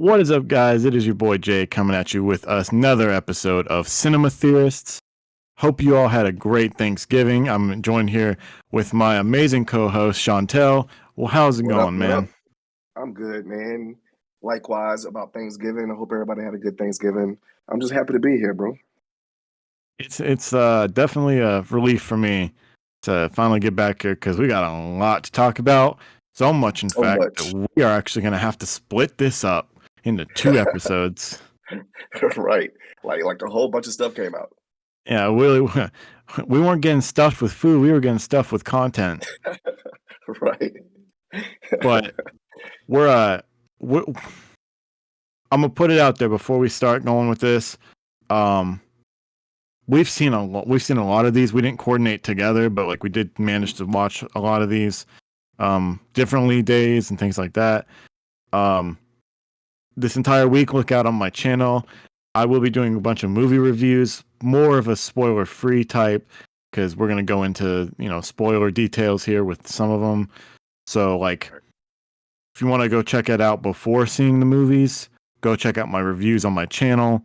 What is up, guys? It is your boy Jay coming at you with another episode of Cinema Theorists. Hope you all had a great Thanksgiving. I'm joined here with my amazing co-host Shawntel. Well, how's it What up? going, What man? up? I'm good, man. Likewise about Thanksgiving. I hope everybody had a good Thanksgiving. I'm just happy to be here, bro. It's definitely a relief for me to finally get back here because we got a lot to talk about. So much, in So fact, much. that we are actually going to have to split this up into 2 episodes. Right. Like a whole bunch of stuff came out. Yeah, really, we weren't getting stuffed with food. We were getting stuffed with content. Right. But we're I'm gonna put it out there before we start going with this. Um, we've seen a lot. We've seen a lot of these. We didn't coordinate together, but like we did manage to watch a lot of these, differently days and things like that. Um, this entire week, look out on my channel. I will be doing a bunch of movie reviews, more of a spoiler-free type, because we're gonna go into spoiler details here with some of them. So like, if you want to go check it out before seeing the movies, go check out my reviews on my channel,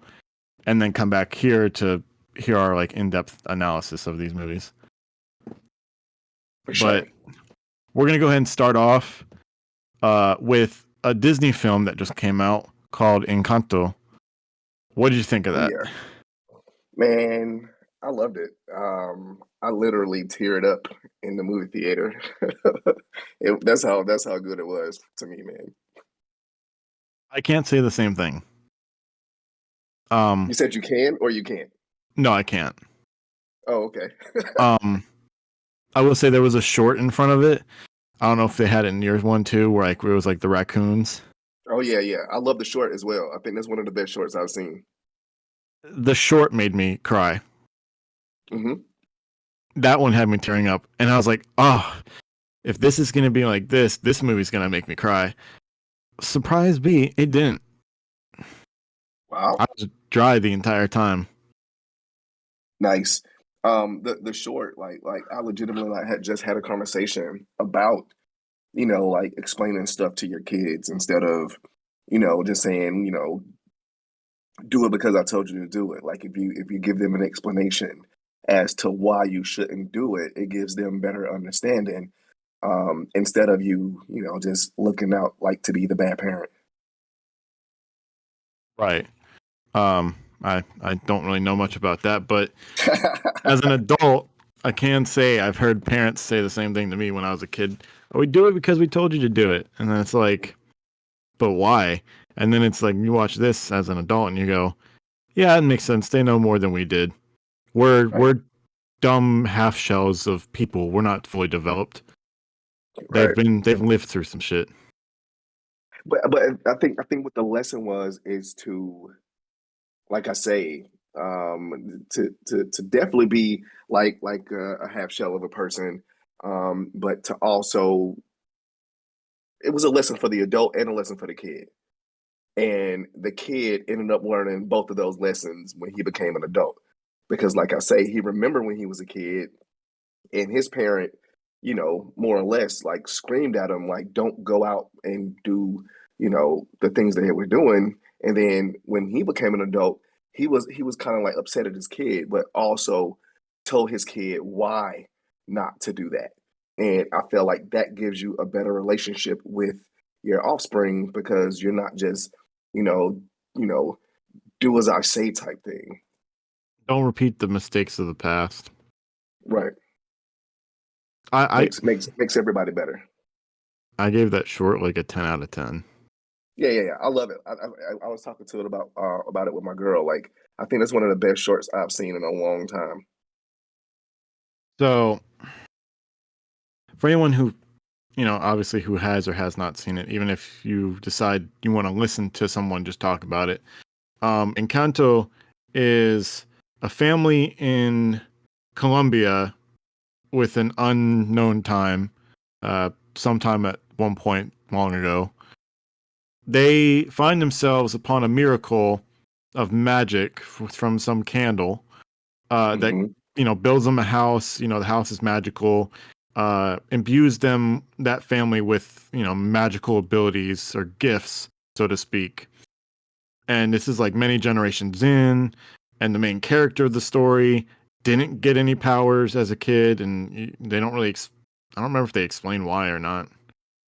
and then come back here to hear our like in-depth analysis of these movies. For sure. But we're gonna go ahead and start off with a Disney film that just came out called Encanto. What did you think of Oh that? yeah. Man, I loved it. I literally teared up in the movie theater. That's how good it was to me, man. I can't say the same thing. You said you can or you can't? No, I can't. Oh, okay. Um, I will say there was a short in front of it. I don't know if they had it in yours one too, where like it was like the raccoons. Oh yeah, yeah. I love the short as well. I think that's one of the best shorts I've seen. The short made me cry. Hmm. That one had me tearing up, and I was like, oh, if this is gonna be like this movie's gonna make me cry. Surprise me, it didn't. Wow. I was dry the entire time. Nice. The short, like I legitimately like had just had a conversation about, like explaining stuff to your kids instead of, just saying, do it because I told you to do it. Like if you give them an explanation as to why you shouldn't do it, it gives them better understanding. Instead of you just looking out like to be the bad parent. Right. I don't really know much about that, but as an adult, I can say I've heard parents say the same thing to me when I was a kid. Oh, we do it because we told you to do it. And then it's like, but why? And then it's like you watch this as an adult and you go, yeah, it makes sense. They know more than we did. Right, We're dumb half shells of people. We're not fully developed. right. They've lived through some shit. But I think what the lesson was is to, like I say, to definitely be like a half shell of a person, but to also, it was a lesson for the adult and a lesson for the kid. And the kid ended up learning both of those lessons when he became an adult, because like I say, he remembered when he was a kid, and his parent, more or less like screamed at him like, "Don't go out and do, the things that they were doing." And then when he became an adult, he was kind of like upset at his kid, but also told his kid why not to do that. And I feel like that gives you a better relationship with your offspring, because you're not just, you know, you know, do as I say type thing. Don't repeat the mistakes of the past. Right. I Makes everybody better. I gave that short like a 10 out of 10. Yeah, yeah, yeah. I love it. I was talking to it about it with my girl. Like, I think that's one of the best shorts I've seen in a long time. So, for anyone who, obviously who has or has not seen it, even if you decide you want to listen to someone just talk about it, Encanto is a family in Colombia with an unknown time, sometime at one point long ago. They find themselves upon a miracle of magic from some candle that Hmm. builds them a house. The house is magical, imbues them, that family, with magical abilities or gifts, so to speak. and this is like many generations in, and the main character of the story didn't get any powers as a kid, and they don't really. I don't remember if they explain why or not.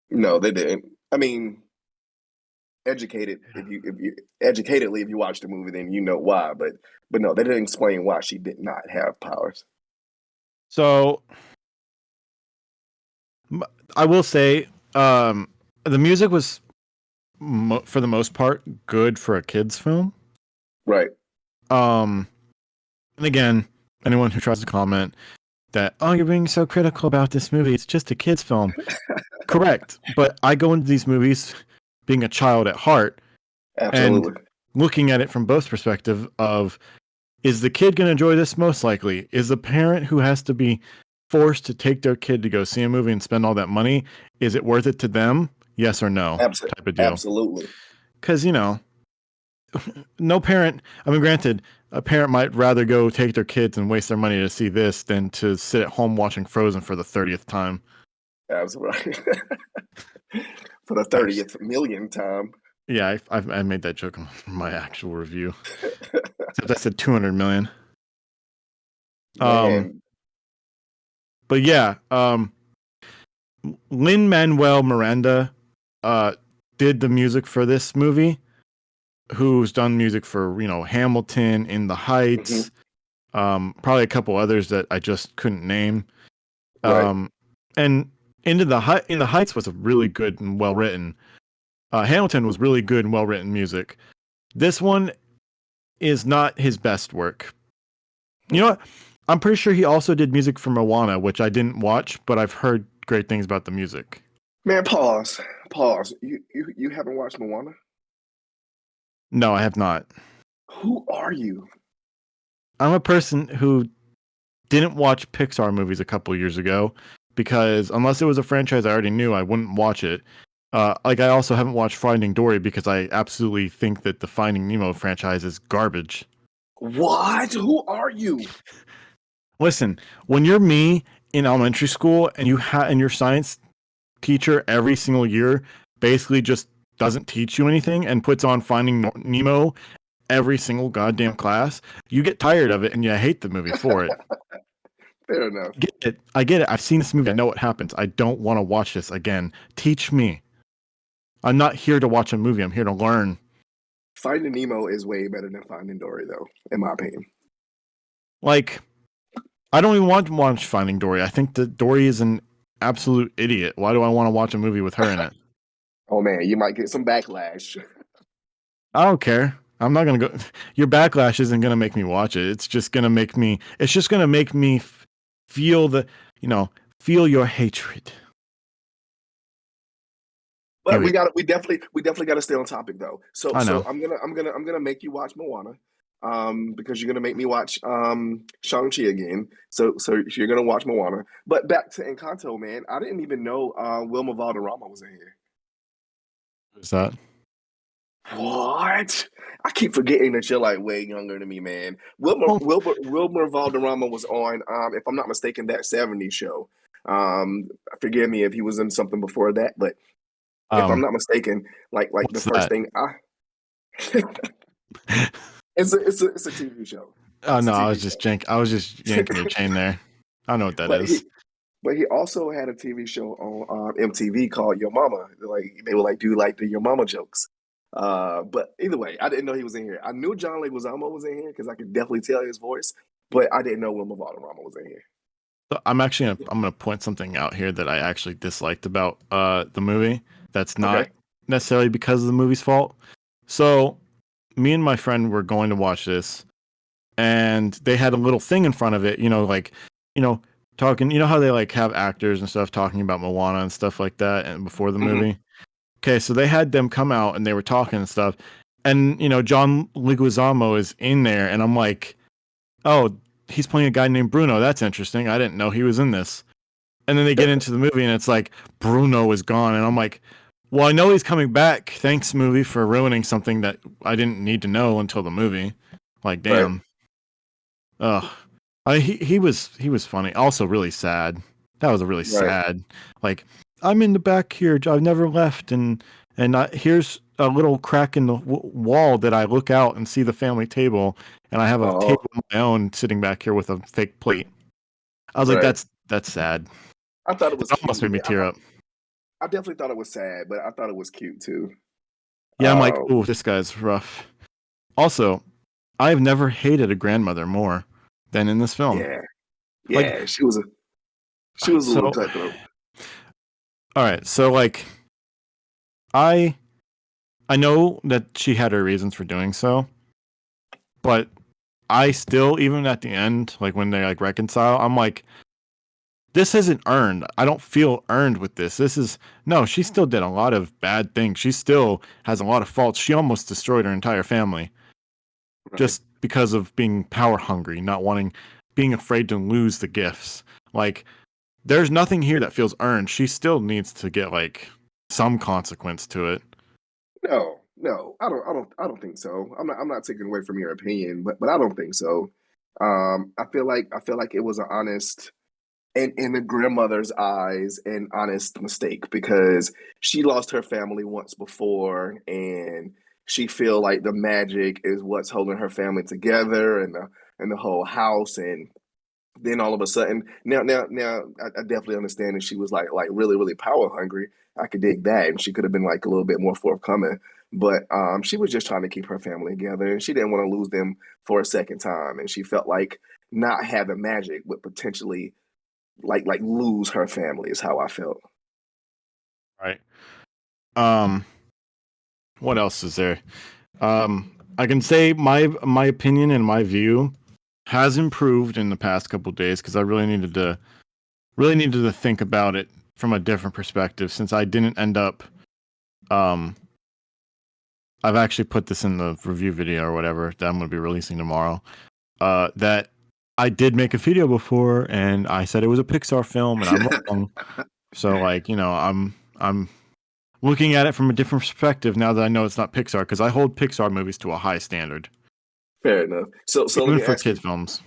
No, they didn't. I mean, if you educatedly if you watch the movie, then you know why. But no, they didn't explain why she did not have powers. So I will say, the music was for the most part good for a kids film. Right. And again, anyone who tries to comment that, oh, you're being so critical about this movie, it's just a kids film. Correct. But I go into these movies being a child at heart. Absolutely. And looking at it from both perspectives of, is the kid going to enjoy this? Most likely. Is the parent who has to be forced to take their kid to go see a movie and spend all that money, is it worth it to them? Yes or no? Type of deal. Absolutely. Because, no parent, I mean, granted, a parent might rather go take their kids and waste their money to see this than to sit at home watching Frozen for the 30th time. Absolutely. For the 30th millionth time. Yeah, I made that joke in my actual review. Except I said 200 million. But yeah, Lin-Manuel Miranda did the music for this movie, who's done music for, Hamilton, In the Heights, probably a couple others that I just couldn't name. Right. And In the Heights was really good and well written. Hamilton was really good and well written music. This one is not his best work. You know what? I'm pretty sure he also did music for Moana, which I didn't watch, but I've heard great things about the music. Man, pause. You haven't watched Moana? No, I have not. Who are you? I'm a person who didn't watch Pixar movies a couple years ago because unless it was a franchise I already knew, I wouldn't watch it. I also haven't watched Finding Dory because I absolutely think that the Finding Nemo franchise is garbage. What? Who are you? Listen, when you're me in elementary school and and your science teacher every single year basically just doesn't teach you anything and puts on Finding Nemo every single goddamn class, you get tired of it and you hate the movie for it. Fair enough. I get it. I've seen this movie. I know what happens. I don't want to watch this again. Teach me. I'm not here to watch a movie. I'm here to learn. Finding Nemo is way better than Finding Dory, though, in my opinion. Like, I don't even want to watch Finding Dory. I think that Dory is an absolute idiot. Why do I want to watch a movie with her in it? Oh man, you might get some backlash. I don't care. I'm not gonna go. Your backlash isn't gonna make me watch it. It's just gonna make me. It's just gonna make me feel feel your hatred. But anyway. we definitely got to stay on topic though. So I know. I'm gonna make you watch Moana, because you're gonna make me watch Shang-Chi again. So you're gonna watch Moana. But back to Encanto, man. I didn't even know Wilma Valderrama was in here. Who's that? What? I keep forgetting that you're like way younger than me, man. Wilmer Valderrama was on, if I'm not mistaken, that '70s show. Forgive me if he was in something before that, but if I'm not mistaken, like the first thing it's a TV show. Oh no, I was just yanking your chain there. I know what that is. But he also had a TV show on MTV called Your Mama. Like they would like do like the Your Mama jokes. But either way, I didn't know he was in here. I knew John Leguizamo was in here because I could definitely tell his voice, but I didn't know Wilma Valderrama was in here. So I'm gonna point something out here that I actually disliked about the movie. That's not necessarily because of the movie's fault. So me and my friend were going to watch this, and they had a little thing in front of it, talking, how they like have actors and stuff talking about Moana and stuff like that and before the movie. Okay, so they had them come out and they were talking and stuff. And, John Leguizamo is in there and I'm like, oh, he's playing a guy named Bruno. That's interesting. I didn't know he was in this. And then they get into the movie and it's like, Bruno is gone. And I'm like, well, I know he's coming back. Thanks, movie, for ruining something that I didn't need to know until the movie. Like, damn. Ugh. He was funny. Also really sad. That was a really sad. Like, I'm in the back here. I've never left, and here's a little crack in the wall that I look out and see the family table, and I have a Oh, table of my own sitting back here with a fake plate. I was like, right. that's sad. I thought it was That almost cute. made me tear up. I definitely thought it was sad, but I thought it was cute too. Yeah, I'm like, Um, oh, this guy's rough. Also, I have never hated a grandmother more than in this film. yeah, Like, yeah, she was a little so, cutthroat. all right, so like, I I know that she had her reasons for doing so, but I still, even at the end, like when they like reconcile, I'm like, this isn't earned. I don't feel earned with this. This is no, she still did a lot of bad things. She still has a lot of faults. She almost destroyed her entire family Right. just because of being power hungry, not wanting, being afraid to lose the gifts. Like, there's nothing here that feels earned. She still needs to get like some consequence to it. No, no, I don't think so. I'm not taking away from your opinion, but I don't think so. I feel like it was an honest, and in the grandmother's eyes, an honest mistake because she lost her family once before, and she feel like the magic is what's holding her family together, and the whole house, and then all of a sudden, now, I definitely understand that she was like really really power hungry. I could dig that, and she could have been like a little bit more forthcoming. But she was just trying to keep her family together, and she didn't want to lose them for a second time. And she felt like not having magic would potentially like lose her family. Is how I felt. Right. Um. What else is there? I can say my opinion and my view has improved in the past couple of days because I really needed to think about it from a different perspective since I didn't end up. Um, I've actually put this in the review video or whatever that I'm going to be releasing tomorrow. That I did make a video before and I said it was a Pixar film and I'm wrong. So like, I'm looking at it from a different perspective now that I know it's not Pixar because I hold Pixar movies to a high standard, Fair enough. So let even me for ask you. kid films.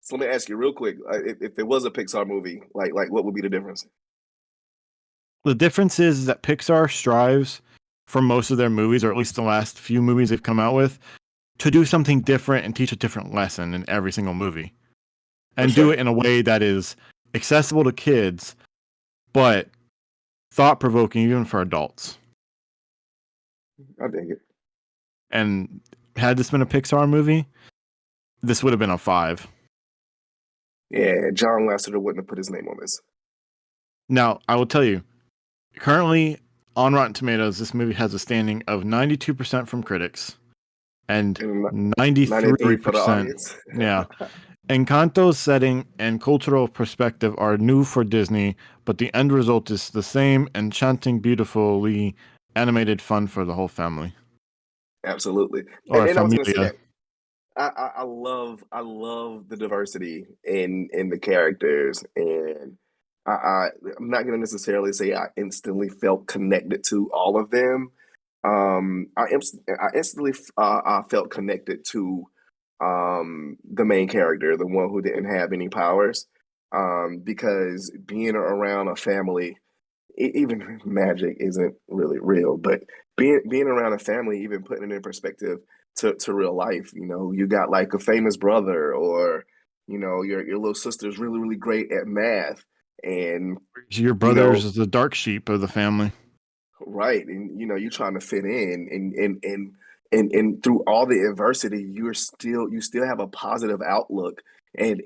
So let me ask you real quick. If it was a Pixar movie, like what would be the difference? The difference is that Pixar strives for most of their movies, or at least the last few movies they've come out with, to do something different and teach a different lesson in every single movie. For And do sure. it in a way that is accessible to kids, but thought provoking even for adults. I dig it. And had this been a Pixar movie, this would have been a 5. Yeah, John Lasseter wouldn't have put his name on this. Now, I will tell you, currently on Rotten Tomatoes, this movie has a standing of 92% from critics and And 93 for the 93%. audience. Yeah. Encanto's setting and cultural perspective are new for Disney, but the end result is the same enchanting, beautifully animated fun for the whole family Absolutely. And, or and I was gonna say familia. that I love the diversity in the characters, and I'm not gonna necessarily say I instantly felt connected to all of them. I instantly I felt connected to the main character, the one who didn't have any powers, because being around a family, even magic isn't really real, but being around a family, even putting it in perspective to real life, you got like a famous brother, or your little sister's really really great at math, and Your you brothers know is the dark sheep of the family. right, and you're trying to fit in, and through all the adversity, you still have a positive outlook, and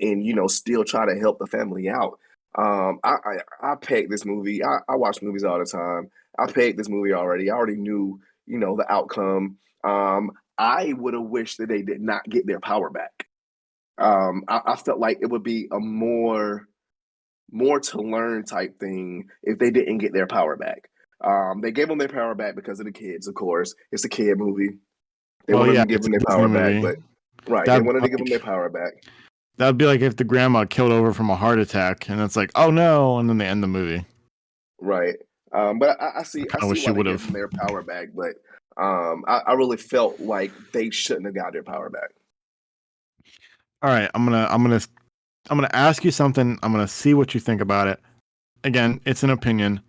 still try to help the family out. I pegged this movie. I watch movies all the time. I pegged this movie already. I already knew the outcome. I would have wished that they did not get their power back. I felt like it would be a more to learn type thing if they didn't get their power back. They gave them their power back because of the kids, of course. It's a kid movie. They Well, wanted yeah, to give it's them a their Disney power back, movie. but right, they That'd be wanted to give them their like power back. that'd be like if the grandma killed over from a heart attack, and it's like, oh no, and then they end the movie. Right. But I see I I kind of see wish why you they would gave have. them their power back, but I really felt like they shouldn't have got their power back. All right, I'm gonna ask you something. I'm gonna see what you think about it. Again, it's an opinion,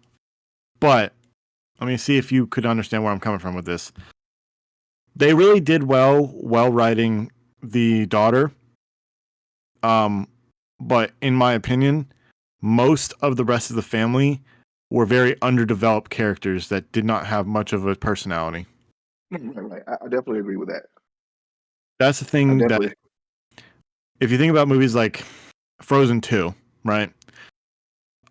but let me see if you could understand where I'm coming from with this. They really did well writing the daughter. But in my opinion, most of the rest of the family were very underdeveloped characters that did not have much of a personality. Right. I definitely agree with that. That's the I thing that definitely. if you think about movies like Frozen 2, right?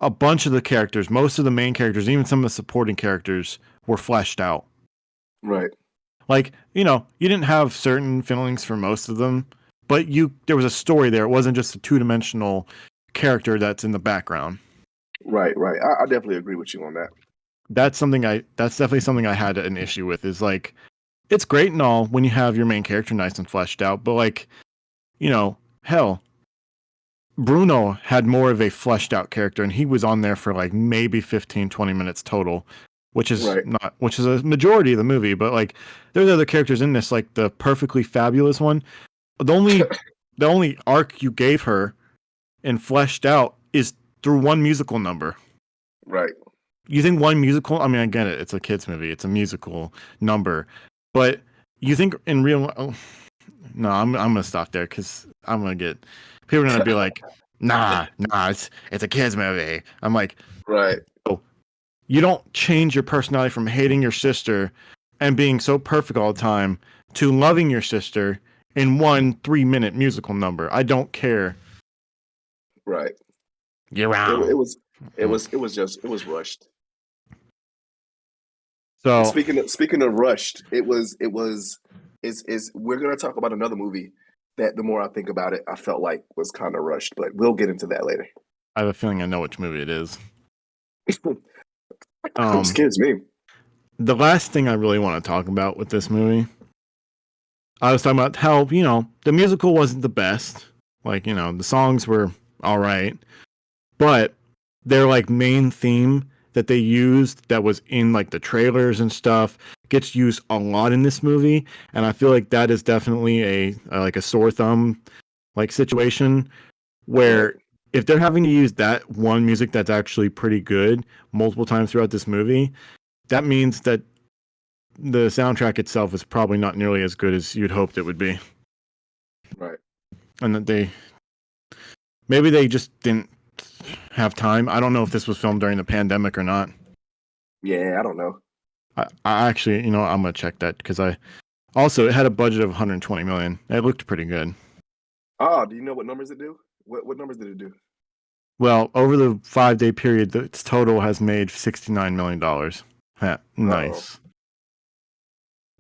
A bunch of the characters, most of the main characters, even some of the supporting characters were fleshed out. Right. Like, you didn't have certain feelings for most of them, but there was a story there. It wasn't just a two-dimensional character that's in the background. Right. I definitely agree with you on that. That's definitely something I had an issue with, is like, it's great and all when you have your main character nice and fleshed out, but like, hell, Bruno had more of a fleshed out character, and he was on there for like maybe 15-20 minutes total, which is Right. a majority of the movie. But like, there's other characters in this, like the Perfectly Fabulous one. The only arc you gave her and fleshed out is through one musical number. Right. You think one musical? I mean, I get it. It's a kids movie. It's a musical number, but you think in real? Oh, no, I'm gonna stop there because I'm gonna get people are gonna be like, nah, it's a kids movie. I'm like, Right. oh, you don't change your personality from hating your sister and being so perfect all the time to loving your sister in 1 3-minute musical number. I don't care. Right. You're It wrong. it was rushed. And So speaking of rushed, is we're gonna talk about another movie that the more I think about it, I felt like was kind of rushed, but we'll get into that later. I have a feeling I know which movie it is. Um, Excuse me. the last thing I really want to talk about with this movie, I was talking about how, the musical wasn't the best. Like, the songs were all right, but their like main theme that they used that was in like the trailers and stuff gets used a lot in this movie, and I feel like that is definitely like a sore thumb like situation Right. where if they're having to use that one music that's actually pretty good multiple times throughout this movie, that means that the soundtrack itself is probably not nearly as good as you'd hoped it would be. Right. And that maybe they just didn't have time. I don't know if this was filmed during the pandemic or not. Yeah, I don't know. I actually, I'm gonna check that because it had a budget of 120 million. It looked pretty good. Oh, do you know what numbers it do? What numbers did it do? Well, over the 5-day period, its total has made $69 million. Oh, Nice.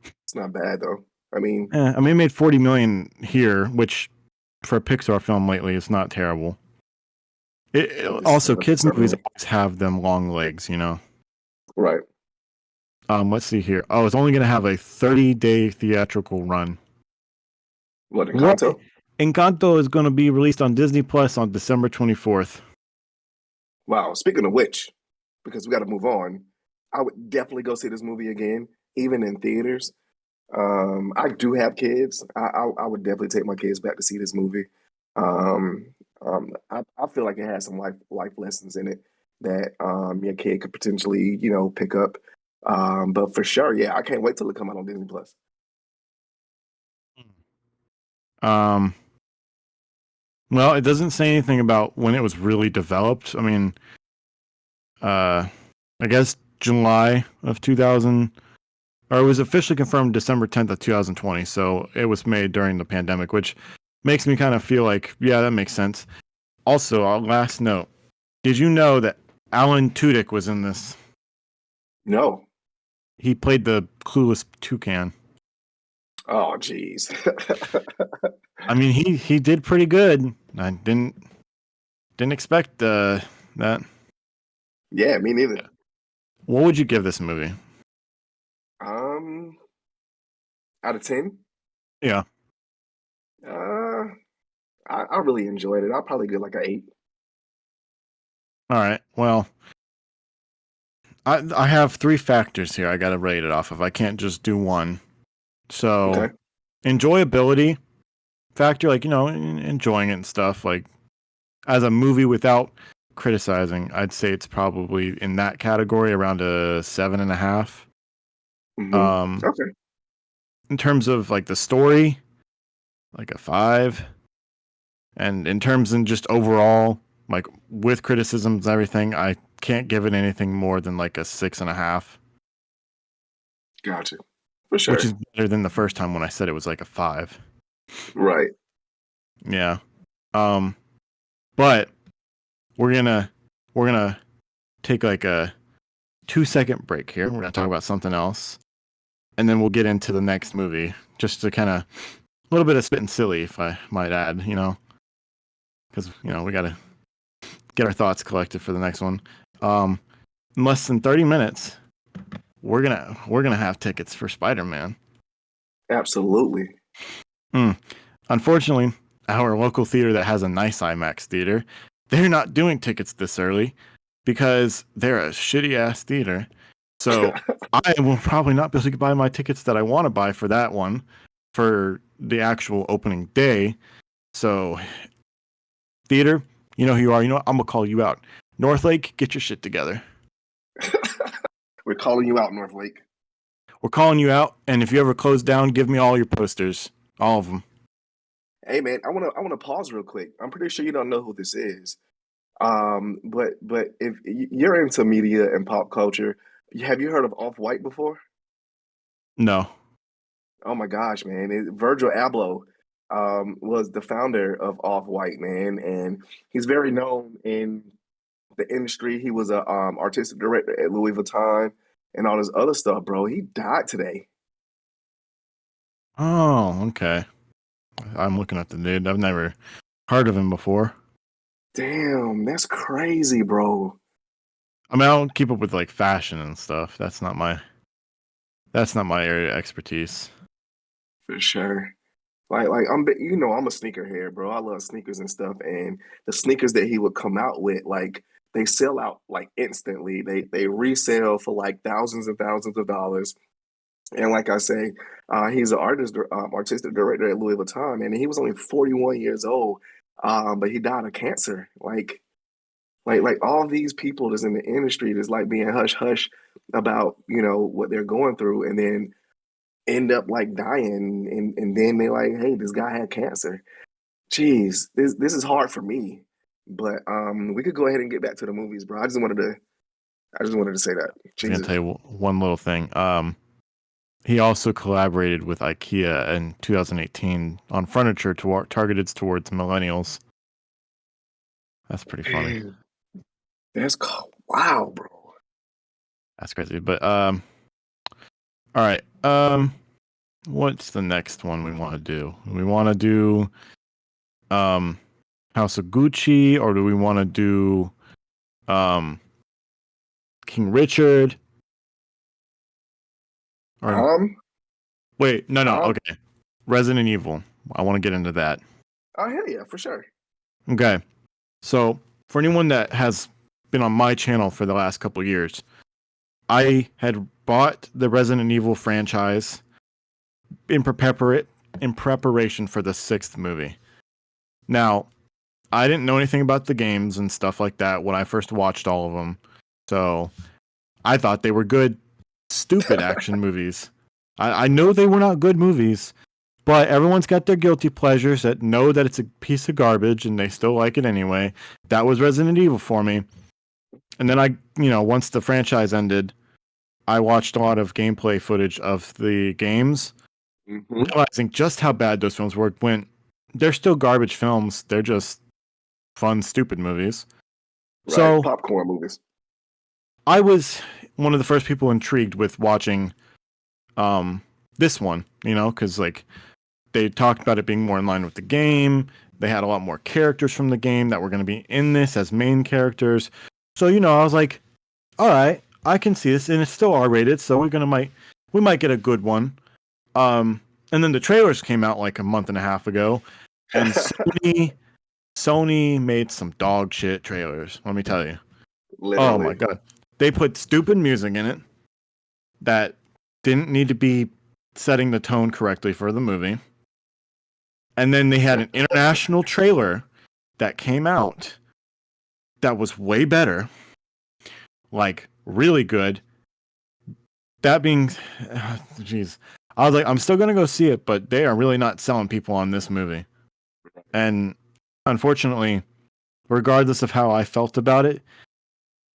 it's not bad though. I mean, I mean, it made 40 million here, which for a Pixar film lately is not terrible. Also, kids movies certainly. always have them long legs, Right. Let's see here. Oh, it's only going to have a 30-day theatrical run. What, What? Encanto? Encanto is going to be released on Disney Plus on December 24th. Wow. Speaking of which, because we got to move on, I would definitely go see this movie again, even in theaters. I do have kids. I would definitely take my kids back to see this movie. Um, I feel like it has some life lessons in it that your kid could potentially pick up. But for sure, yeah, I can't wait till it come out on Disney Plus. Um, well, it doesn't say anything about when it was really developed. I mean, I guess July of 2000, or it was officially confirmed December 10th of 2020. So it was made during the pandemic, which makes me kind of feel like, yeah, that makes sense. Also, our last note: did you know that Alan Tudyk was in this? No. He played the clueless toucan. Oh, geez. I mean, he did pretty good. I didn't expect that. Yeah, me neither. What would you give this movie? Um, out of 10, Yeah. uh, I really enjoyed it. I'll probably give like an 8. All right. Well, I have 3 factors here I got to rate it off of. I can't just do one. So, Okay. enjoyability factor, like, enjoying it and stuff, like as a movie without criticizing, I'd say it's probably in that category around a 7.5. Okay. In terms of like the story, like a 5. And in terms of just overall, like with criticisms and everything, I can't give it anything more than like a 6.5. Gotcha. For sure. Which is better than the first time when I said it was like a 5. Right. Yeah. But we're gonna take like a 2-second break here. We're gonna talk about something else, and then we'll get into the next movie. Just to kind of a little bit of spitting silly, if I might add, because we gotta get our thoughts collected for the next one. In less than 30 minutes, we're gonna have tickets for Spider-Man. Absolutely. Unfortunately, our local theater that has a nice IMAX theater, they're not doing tickets this early because they're a shitty ass theater. So I will probably not be able to buy my tickets that I want to buy for that one for the actual opening day. So theater, you know who you are. You know what? I'm gonna call you out. Northlake, get your shit together. We're calling you out, Northlake. We're calling you out, and if you ever close down, give me all your posters, all of them. Hey man, I wanna pause real quick. I'm pretty sure you don't know who this is. But if you're into media and pop culture, have you heard of Off-White before? No. Oh my gosh, man. Virgil Abloh was the founder of Off-White, man, and he's very known in the industry. He was a artistic director at Louis Vuitton and all this other stuff, bro. He died today. Oh, okay. I'm looking at the dude. I've never heard of him before. Damn, that's crazy, bro. I mean, I don't keep up with like fashion and stuff. That's not my area of expertise. For sure. I'm a sneakerhead, bro. I love sneakers and stuff, and the sneakers that he would come out with, like they sell out like instantly. They resell for like thousands and thousands of dollars. And like I say, he's an artistic director at Louis Vuitton, and he was only 41 years old, but he died of cancer. Like all these people that's in the industry that's like being hush hush about what they're going through, and then end up like dying, and then they're like, hey, this guy had cancer. Jeez, this is hard for me. But we could go ahead and get back to the movies, bro. I just wanted to say that. I was gonna Jesus. tell you one little thing. He also collaborated with IKEA in 2018 on furniture targeted towards millennials. That's pretty funny. Man, that's cool. Wow, bro. That's crazy. But all right. What's the next one we want to do? We want to do House of Gucci, or do we want to do King Richard? Or wait, no, okay. Resident Evil. I want to get into that. Oh hell yeah, for sure. Okay. So for anyone that has been on my channel for the last couple of years, I had bought the Resident Evil franchise in preparation for the 6th movie. Now, I didn't know anything about the games and stuff like that when I first watched all of them. So I thought they were good, stupid action movies. I know they were not good movies, but everyone's got their guilty pleasures that know that it's a piece of garbage and they still like it anyway. That was Resident Evil for me. And then once the franchise ended, I watched a lot of gameplay footage of the games, realizing just how bad those films were. When they're still garbage films, they're just fun, stupid movies. Right, so popcorn movies. I was one of the first people intrigued with watching this one, because like they talked about it being more in line with the game. They had a lot more characters from the game that were going to be in this as main characters. So I was like, all right, I can see this, and it's still R-rated, so we might get a good one. And then the trailers came out like a month and a half ago, and Sony made some dog shit trailers. Let me tell you. Literally. Oh my god, they put stupid music in it that didn't need to be setting the tone correctly for the movie. And then they had an international trailer that came out that was way better, like really good. That being, jeez, I was like, I'm still gonna go see it, but they are really not selling people on this movie. And unfortunately, regardless of how I felt about it,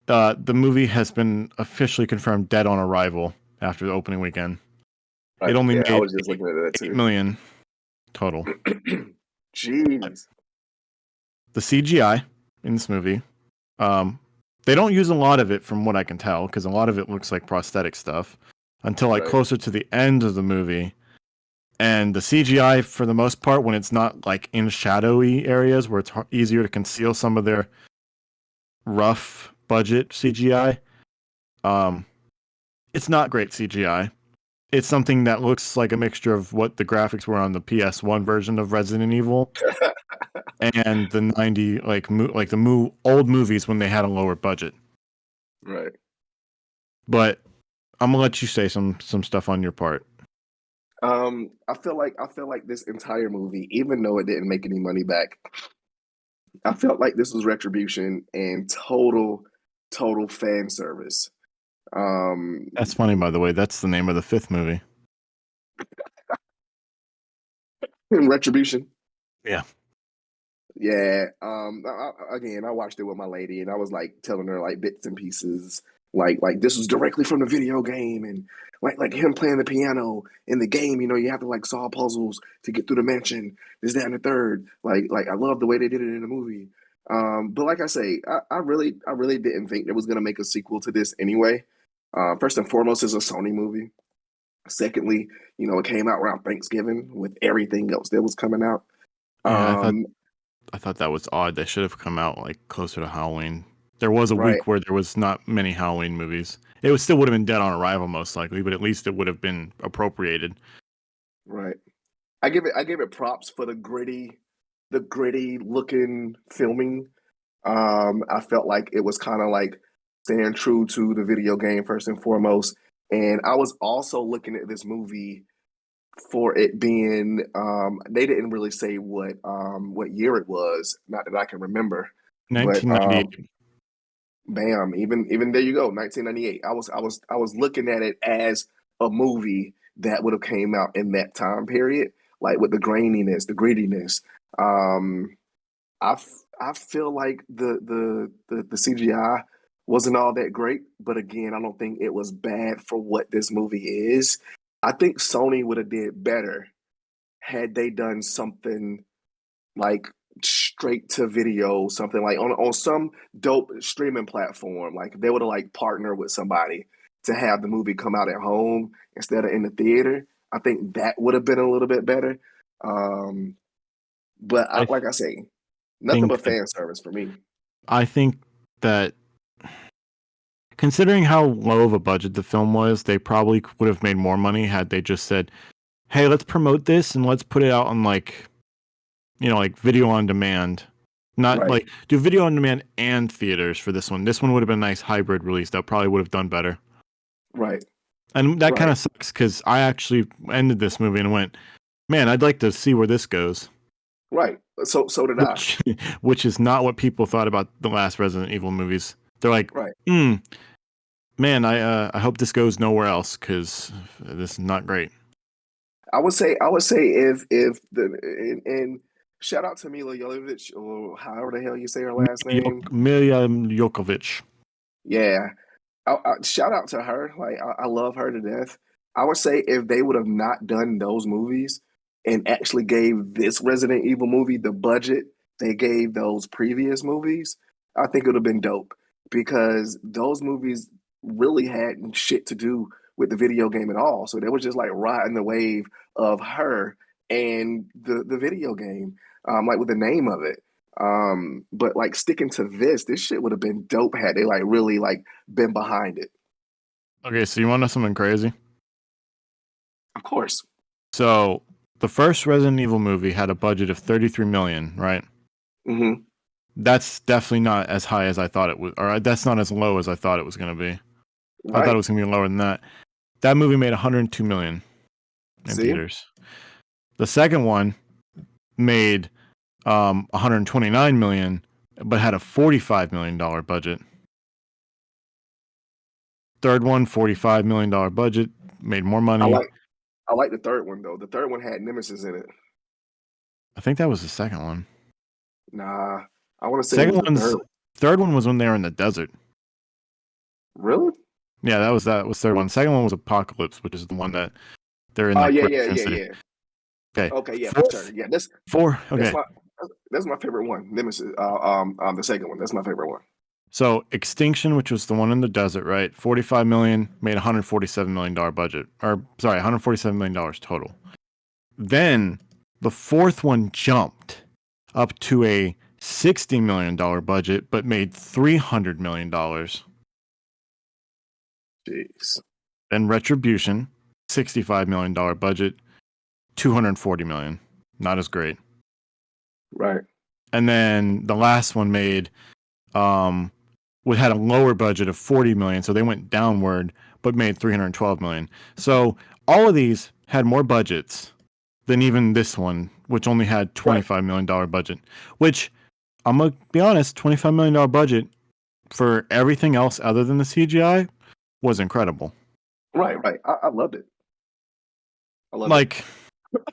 the movie has been officially confirmed dead on arrival after the opening weekend. Right. It only Yeah, I made was just looking at that 8 too. million total. Jeez. The CGI in this movie, um, they don't use a lot of it from what I can tell, because a lot of it looks like prosthetic stuff until like Right. closer to the end of the movie. And the CGI, for the most part, when it's not like in shadowy areas where it's easier to conceal some of their rough budget CGI, it's not great CGI. It's something that looks like a mixture of what the graphics were on the PS1 version of Resident Evil and the 90 old movies when they had a lower budget. Right. But I'm gonna let you say some stuff on your part. I feel like this entire movie, even though it didn't make any money back, I felt like this was retribution and total fan service. Um, That's funny, by the way. That's the name of the 5th movie. retribution. Yeah. Yeah. Again, I watched it with my lady, and I was like telling her like bits and pieces, like this was directly from the video game, and like him playing the piano in the game. You know, you have to like solve puzzles to get through the mansion. This, that, and the third. Like I love the way they did it in the movie. But like I say, I really didn't think they was gonna make a sequel to this anyway. First and foremost, it's a Sony movie. Secondly, it came out around Thanksgiving with everything else that was coming out. Yeah, Um, I thought that was odd. They should have come out like closer to Halloween. There was a right, week where there was not many Halloween movies. It would still would have been dead on arrival most likely, but at least it would have been appropriated. right. I give it props for the gritty looking filming. I felt like it was kind of like staying true to the video game first and foremost. And I was also looking at this movie for it being they didn't really say what year it was, not that I can remember. But 1998. bam, even there you go, 1998. I was looking at it as a movie that would have came out in that time period, like with the graininess, the grittiness. Um, I feel like the CGI wasn't all that great, but again, I don't think it was bad for what this movie is. I think Sony would have did better had they done something like straight to video, something like on some dope streaming platform. Like they would have like partnered with somebody to have the movie come out at home instead of in the theater. I think that would have been a little bit better. Um, but I like I say, nothing think but that fan service for me. I think that considering how low of a budget the film was, they probably would have made more money had they just said, "Hey, let's promote this and let's put it out on like video on demand." Not Right, like do video on demand and theaters for this one. This one would have been a nice hybrid release that probably would have done better. right, And that kind right, of sucks because I actually ended this movie and went, man, I'd like to see where this goes. right. So did I. Which, which is not what people thought about the last Resident Evil movies. They're like, Right. man, I hope this goes nowhere else because this is not great. I would say if the and shout out to Mila Jovovich or however the hell you say her last name. Milja Jokovic. Yeah, shout out to her. Like I love her to death. I would say if they would have not done those movies and actually gave this Resident Evil movie the budget they gave those previous movies, I think it would have been dope because those movies really had shit to do with the video game at all. So they was just like riding the wave of her and the video game, like with the name of it. But like sticking to this shit would have been dope had they like really like been behind it. Okay, so you want to know something crazy? Of course. So the first Resident Evil movie had a budget of 33 million, right? Hmm. That's definitely not as high as I thought it was, or that's not as low as I thought it was going to be. I thought it Right. was going to be lower than that. That movie made 102 million in See? theaters. The second one made 129 million but had a $45 million budget. Third one, $45 million budget, made more money. I like the third one though. The third one had Nemesis in it. I think that was the second one. Nah, I want to say it was the third. Third one was when they were in the desert. Really? Yeah, that was third one. Second one was Apocalypse, which is the one that they're in. Oh like, yeah. Okay. Okay, yeah, for sure. Yeah, that's four. Okay. That's my favorite one. Nemesis. The second one. That's my favorite one. So Extinction, which was the one in the desert, right? 45 million, made $147 million budget. Or sorry, $147 million total. Then the fourth one jumped up to a $60 million budget, but made $300 million. Jeez. Then Retribution, $65 million budget, $240 million. Not as great. Right. And then the last one made had a lower budget of $40 million, so they went downward, but made $312 million. So all of these had more budgets than even this one, which only had $25 million budget. Which, I'm gonna be honest, $25 million budget for everything else other than the CGI was incredible. Right. I loved it.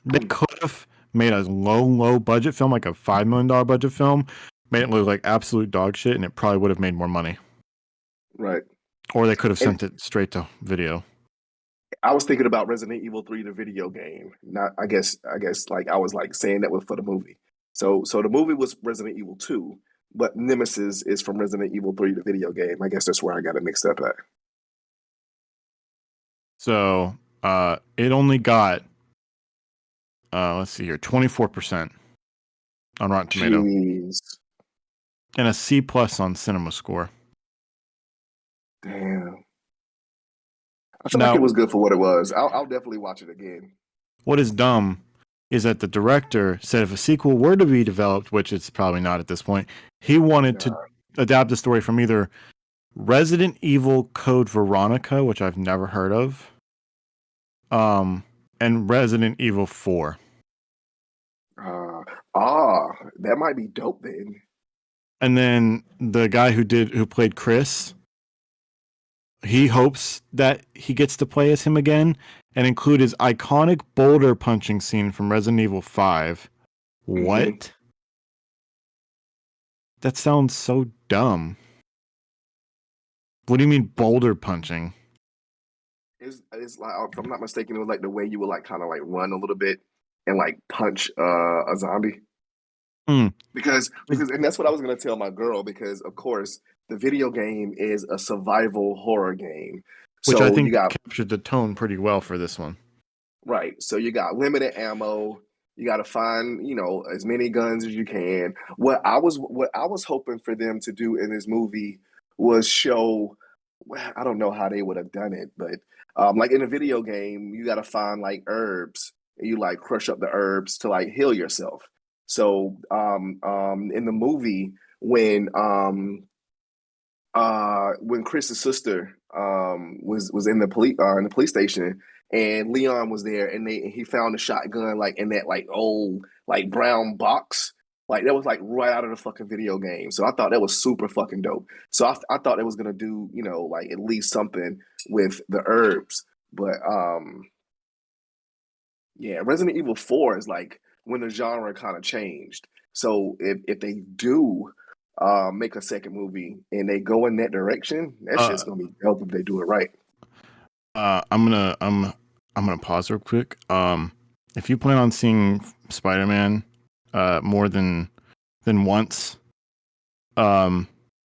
They could have made a low budget film, like a $5 million budget film, made it look like absolute dog shit, and it probably would have made more money. Right. Or they could have sent it straight to video. I was thinking about Resident Evil 3, the video game. Not, I guess, like I was like saying that was for the movie. So the movie was Resident Evil 2, but Nemesis is from Resident Evil 3, the video game. I guess that's where I got it mixed up at. So it only got let's see here, 24% on Rotten Tomatoes. Jeez. And a C+ on Cinema Score. Damn. I feel like it was good for what it was. I'll definitely watch it again. What is dumb is that the director said if a sequel were to be developed, which it's probably not at this point, he wanted to adapt the story from either Resident Evil Code Veronica, which I've never heard of, and Resident Evil 4. That might be dope then. And then the guy who played Chris, he hopes that he gets to play as him again and include his iconic boulder punching scene from Resident Evil 5. What? Mm-hmm. That sounds so dumb. What do you mean boulder punching? It's like, if I'm not mistaken, it was like the way you would like kind of like run a little bit and like punch a zombie. Because and that's what I was gonna tell my girl, because of course the video game is a survival horror game. Which I think captured the tone pretty well for this one. Right. So you got limited ammo. You got to find, as many guns as you can. What I was hoping for them to do in this movie was show, I don't know how they would have done it, but like in a video game, you got to find like herbs and you like crush up the herbs to like heal yourself. So in the movie, when Chris's sister was in the police station, and Leon was there, and he found a shotgun like in that like old like brown box, like that was like right out of the fucking video game. So I thought that was super fucking dope. So I thought it was gonna do like at least something with the herbs, but yeah, Resident Evil 4 is like when the genre kind of changed. So if they do make a second movie and they go in that direction, that's just gonna be dope if they do it right. I'm gonna pause real quick. If you plan on seeing Spider-Man more than once, and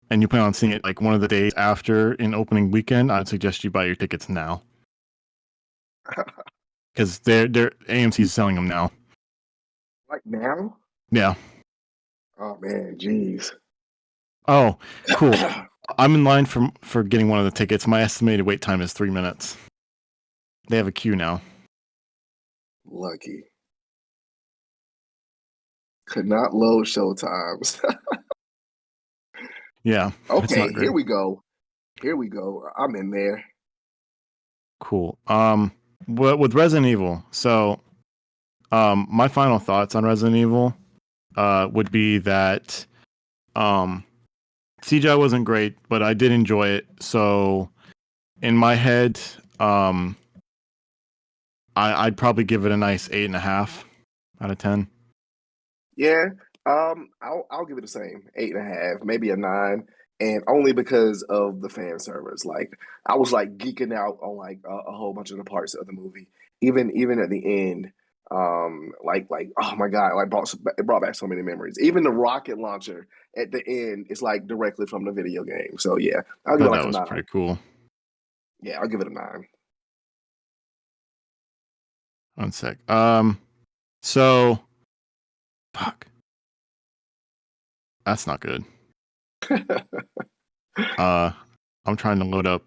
you plan on seeing it like one of the days after in opening weekend, I'd suggest you buy your tickets now. Because they're AMC's selling them now. Like now? Yeah. Oh man, jeez. Oh, cool. I'm in line for getting one of the tickets. My estimated wait time is 3 minutes. They have a queue now. Lucky. Could not load show times. Yeah. Okay, here we go. I'm in there. Cool. With Resident Evil, so my final thoughts on Resident Evil would be that CGI wasn't great, but I did enjoy it. So in my head, I'd probably give it a nice 8.5 out of 10. Yeah, I'll give it the same 8.5, maybe a 9, and only because of the fan service. Like I was like geeking out on like a whole bunch of the parts of the movie, even at the end. Like oh my god, like it brought back so many memories. Even the rocket launcher at the end is like directly from the video game. So yeah, I'll I give it thought like that a was 9. pretty cool. Yeah, I'll give it a 9. 1 sec. So fuck. That's not good. I'm trying to load up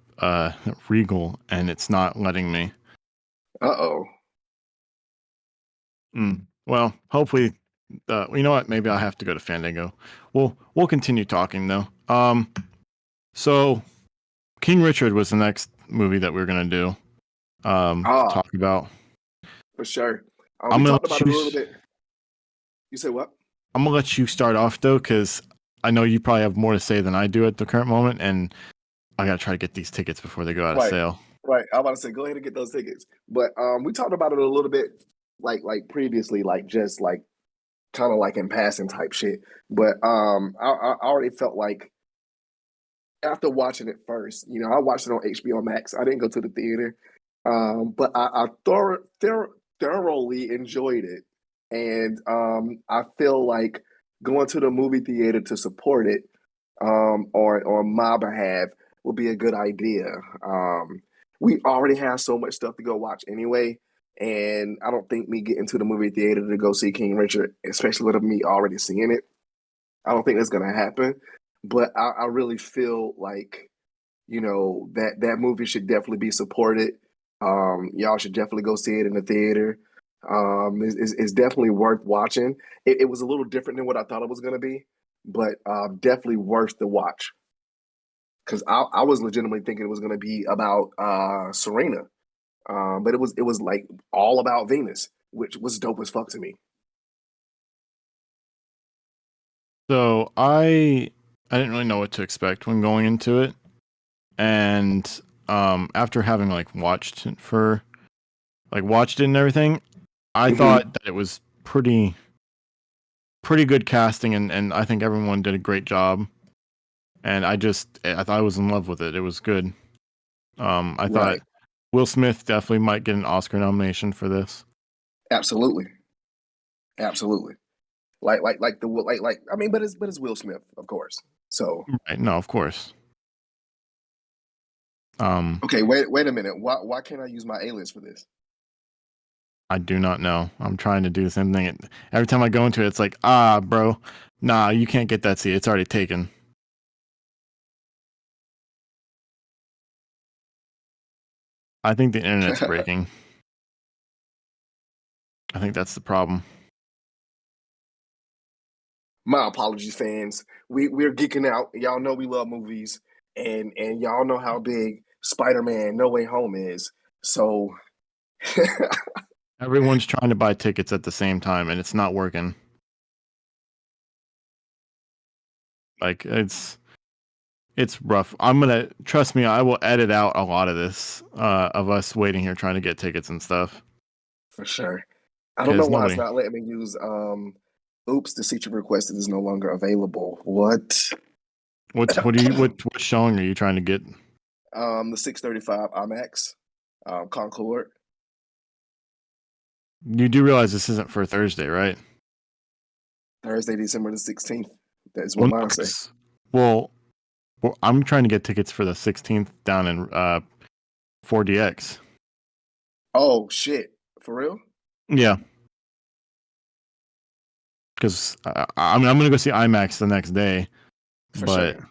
Regal and it's not letting me. Uh-oh. Well, hopefully you know what? Maybe I'll have to go to Fandango. We'll continue talking though. So King Richard was the next movie that we were gonna do. Talk about. For sure. I'm We gonna talked about it a little bit. You said what? I'm gonna let you start off though, because I know you probably have more to say than I do at the current moment, and I gotta try to get these tickets before they go out of sale. Right. I'm about to say, go ahead and get those tickets. But we talked about it a little bit, like previously, like just like kind of like in passing type shit. But I already felt like after watching it first, you know, I watched it on HBO Max. I didn't go to the theater, but I thoroughly enjoyed it, and I feel like going to the movie theater to support it, on my behalf, would be a good idea. We already have so much stuff to go watch anyway, and I don't think me getting to the movie theater to go see King Richard, especially with me already seeing it, I don't think that's gonna happen. But I really feel like, you know, that movie should definitely be supported. Y'all should definitely go see it in the theater. It's definitely worth watching. It was a little different than what I thought it was gonna be, but definitely worth the watch. Because I was legitimately thinking it was gonna be about Serena, but it was like all about Venus, which was dope as fuck to me. So I didn't really know what to expect when going into it, and after having like watched it and everything, I thought that it was pretty good casting, and I think everyone did a great job. And I thought I was in love with it. It was good. I thought Right. Will Smith definitely might get an Oscar nomination for this. Absolutely. Absolutely. Like I mean, but it's Will Smith, of course. So Right? No, of course. okay, wait a minute. Why can't I use my alias for this? I do not know. I'm trying to do the same thing. Every time I go into it, it's like, bro, nah, you can't get that seat. It's already taken. I think the internet's breaking. I think that's the problem. My apologies, fans. We're geeking out. Y'all know we love movies, and y'all know how big Spider-Man No Way Home is. So Everyone's trying to buy tickets at the same time, and it's not working. Like it's rough. Trust me. I will edit out a lot of this of us waiting here trying to get tickets and stuff. for sure. I don't know Because why it's nobody. not letting me use oops, the seat you requested is no longer available. What? What showing are you trying to get? The 635 IMAX, Concord. You do realize this isn't for Thursday, right? Thursday, December the 16th. That's what Well, no, mine say. well, I'm trying to get tickets for the 16th down in 4DX. Oh shit. For real? Yeah, because I'm going to go see IMAX the next day, For but sure.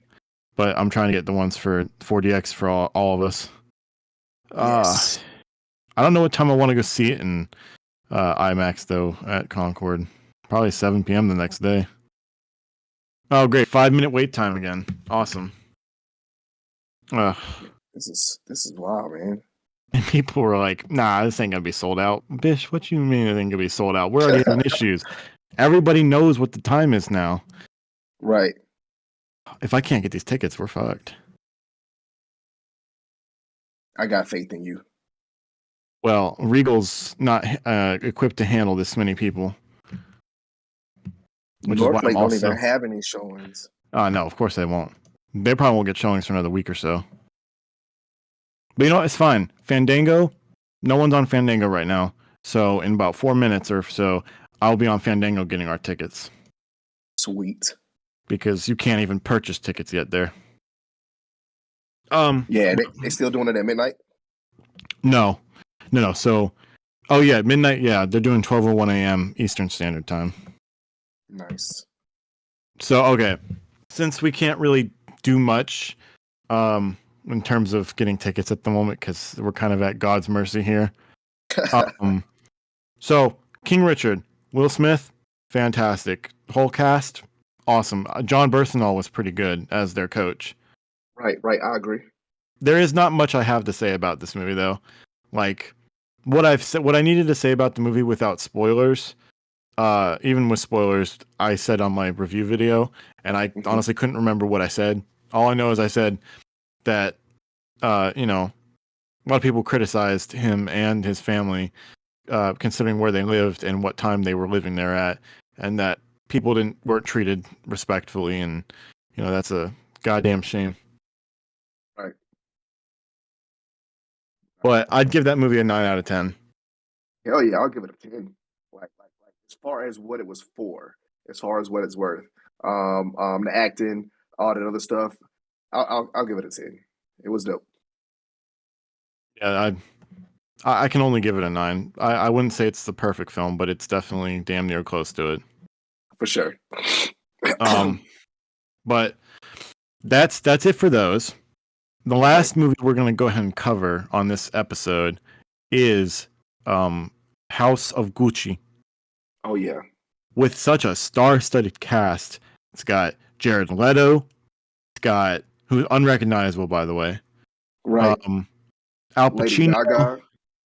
I'm trying to get the ones for 4DX for all of us. Yes. I don't know what time I want to go see it in IMAX though at Concord. Probably 7 p.m. the next day. Oh, great! 5-minute wait time again. Awesome. This is wild, man. And people were like, "Nah, this ain't gonna be sold out." Bish, what you mean it ain't gonna be sold out? We're already having issues. Everybody knows what the time is now. Right. If I can't get these tickets, we're fucked. I got faith in you. Well, Regal's not equipped to handle this many people, which is why North I'm Lake don't also. even have any showings. No, of course they won't. They probably won't get showings for another week or so. But you know what? It's fine. Fandango, no one's on Fandango right now. So in about 4 minutes or so, I'll be on Fandango getting our tickets. Sweet. Because you can't even purchase tickets yet there. Yeah, they still doing it at midnight? No. So, yeah, midnight. Yeah, they're doing 12:01 a.m. Eastern Standard Time. Nice. So, okay, since we can't really do much in terms of getting tickets at the moment because we're kind of at God's mercy here. So, King Richard, Will Smith, fantastic. Whole cast, awesome. John Bernthal was pretty good as their coach. Right. I agree. There is not much I have to say about this movie, though. Like, what I needed to say about the movie without spoilers, even with spoilers, I said on my review video, and I honestly couldn't remember what I said. All I know is I said that, a lot of people criticized him and his family, considering where they lived and what time they were living there at, and that people weren't treated respectfully, and that's a goddamn shame. Right. But I'd give that movie a 9 out of 10. Hell yeah, I'll give it a 10. Like as far as what it was for, as far as what it's worth. The acting, all that other stuff, I'll give it a 10. It was dope. Yeah, I can only give it a 9. I wouldn't say it's the perfect film, but it's definitely damn near close to it. For sure. But that's it for those. The last movie we're going to go ahead and cover on this episode is House of Gucci. Oh yeah. With such a star-studded cast. It's got Jared Leto. It's got, who's unrecognizable, by the way. Right. Al Pacino.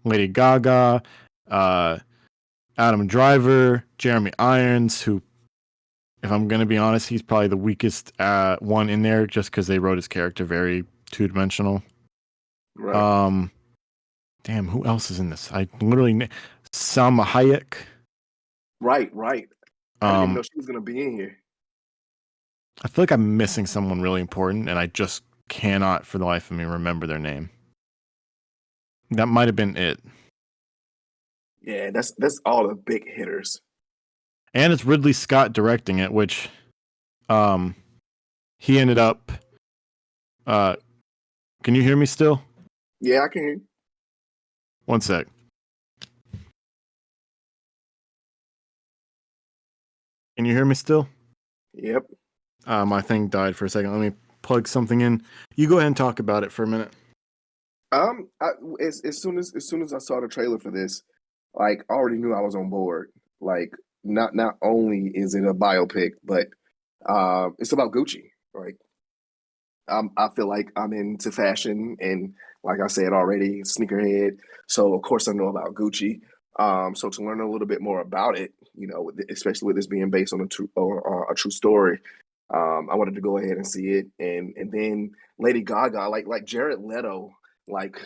Lady Gaga. Adam Driver. Jeremy Irons, who, if I'm going to be honest, he's probably the weakest one in there just because they wrote his character very two-dimensional. Right. Damn, who else is in this? I literally... Salma Hayek. Right. I didn't even know she was going to be in here. I feel like I'm missing someone really important, and I just cannot for the life of me remember their name. That might have been it. Yeah, that's all the big hitters. And it's Ridley Scott directing it, which he ended up... can you hear me still? Yeah, I can hear you. One sec. Can you hear me still? Yep. My thing died for a second. Let me plug something in. You go ahead and talk about it for a minute. As soon as I saw the trailer for this, like, I already knew I was on board. Like, not only is it a biopic, but it's about Gucci. Like, I feel like I'm into fashion, and like I said already, sneakerhead. So of course I know about Gucci. So to learn a little bit more about it, especially with this being based on a true story, I wanted to go ahead and see it. And then Lady Gaga, like Jared Leto, like,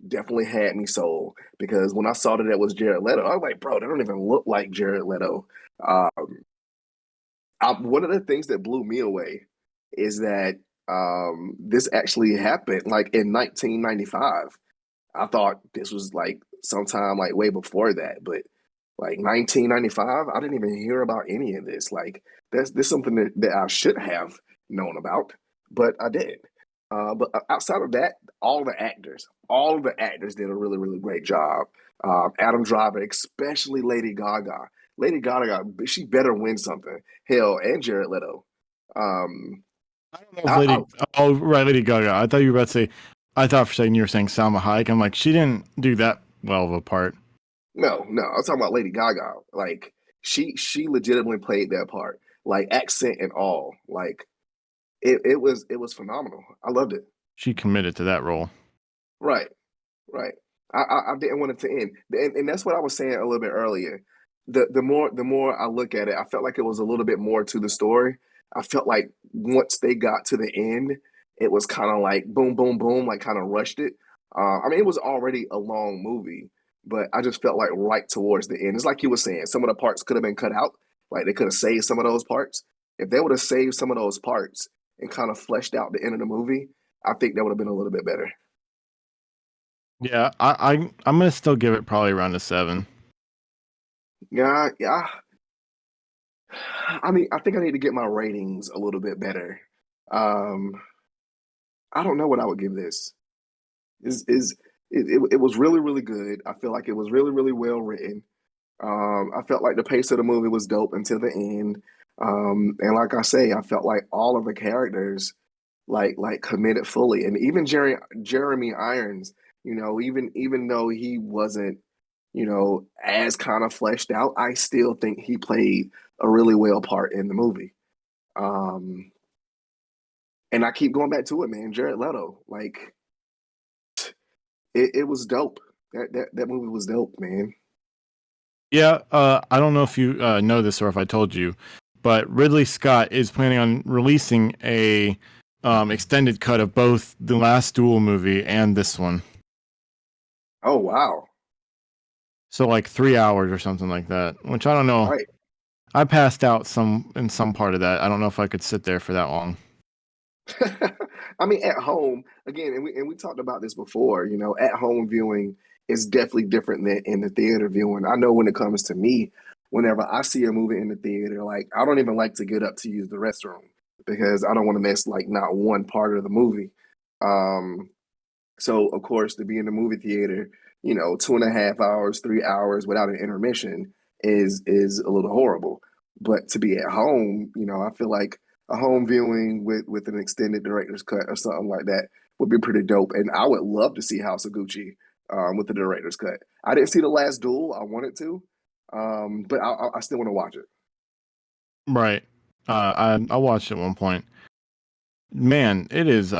definitely had me sold, because when I saw that was Jared Leto, I was like, bro, they don't even look like Jared Leto. One of the things that blew me away is that this actually happened like in 1995. I thought this was like sometime like way before that, but like 1995, I didn't even hear about any of this. Like, this something that I should have known about, but I didn't. But outside of that, all the actors did a really, really great job. Adam Driver, especially Lady Gaga. Lady Gaga, she better win something. Hell, and Jared Leto. I don't know if Lady Gaga. I thought you were about to say. I thought for a second you were saying Salma Hayek. I'm like, she didn't do that well of a part. No, I'm talking about Lady Gaga. Like, she legitimately played that part, like accent and all. Like, it was phenomenal. I loved it. She committed to that role. Right. I didn't want it to end, and that's what I was saying a little bit earlier. The more I look at it, I felt like it was a little bit more to the story. I felt like once they got to the end, it was kind of like boom, boom, boom, like kind of rushed it. I mean, it was already a long movie, but I just felt like right towards the end, it's like you were saying, some of the parts could have been cut out. Like they could have saved some of those parts. If they would have saved some of those parts and kind of fleshed out the end of the movie, I think that would have been a little bit better. Yeah, I'm gonna still give it probably around a 7. Yeah, yeah. I mean, I think I need to get my ratings a little bit better. Um, I don't know what I would give this. Is it was really really good. I feel like it was really really well written. I felt like the pace of the movie was dope until the end. And like I say, I felt like all of the characters like committed fully, and even Jeremy Irons. Even though he wasn't as kind of fleshed out, I still think he played a really well part in the movie. Um, and I keep going back to it, man. Jared Leto, like it was dope. That movie was dope, man. Yeah, I don't know if you know this or if I told you, but Ridley Scott is planning on releasing a extended cut of both the last Duel movie and this one. Oh wow. So like 3 hours or something like that, which I don't know. Right. I passed out in some part of that. I don't know if I could sit there for that long. I mean, at home again, and we talked about this before. At home viewing is definitely different than in the theater viewing. I know when it comes to me, whenever I see a movie in the theater, like I don't even like to get up to use the restroom because I don't want to miss like not one part of the movie. Um, so of course, to be in the movie theater, 2.5 hours, 3 hours without an intermission is a little horrible. But to be at home, I feel like a home viewing with an extended director's cut or something like that would be pretty dope. And I would love to see House of Gucci with the director's cut. I didn't see the last duel. I wanted to, but I still want to watch it. Right. I watched it at one point. Man, it is.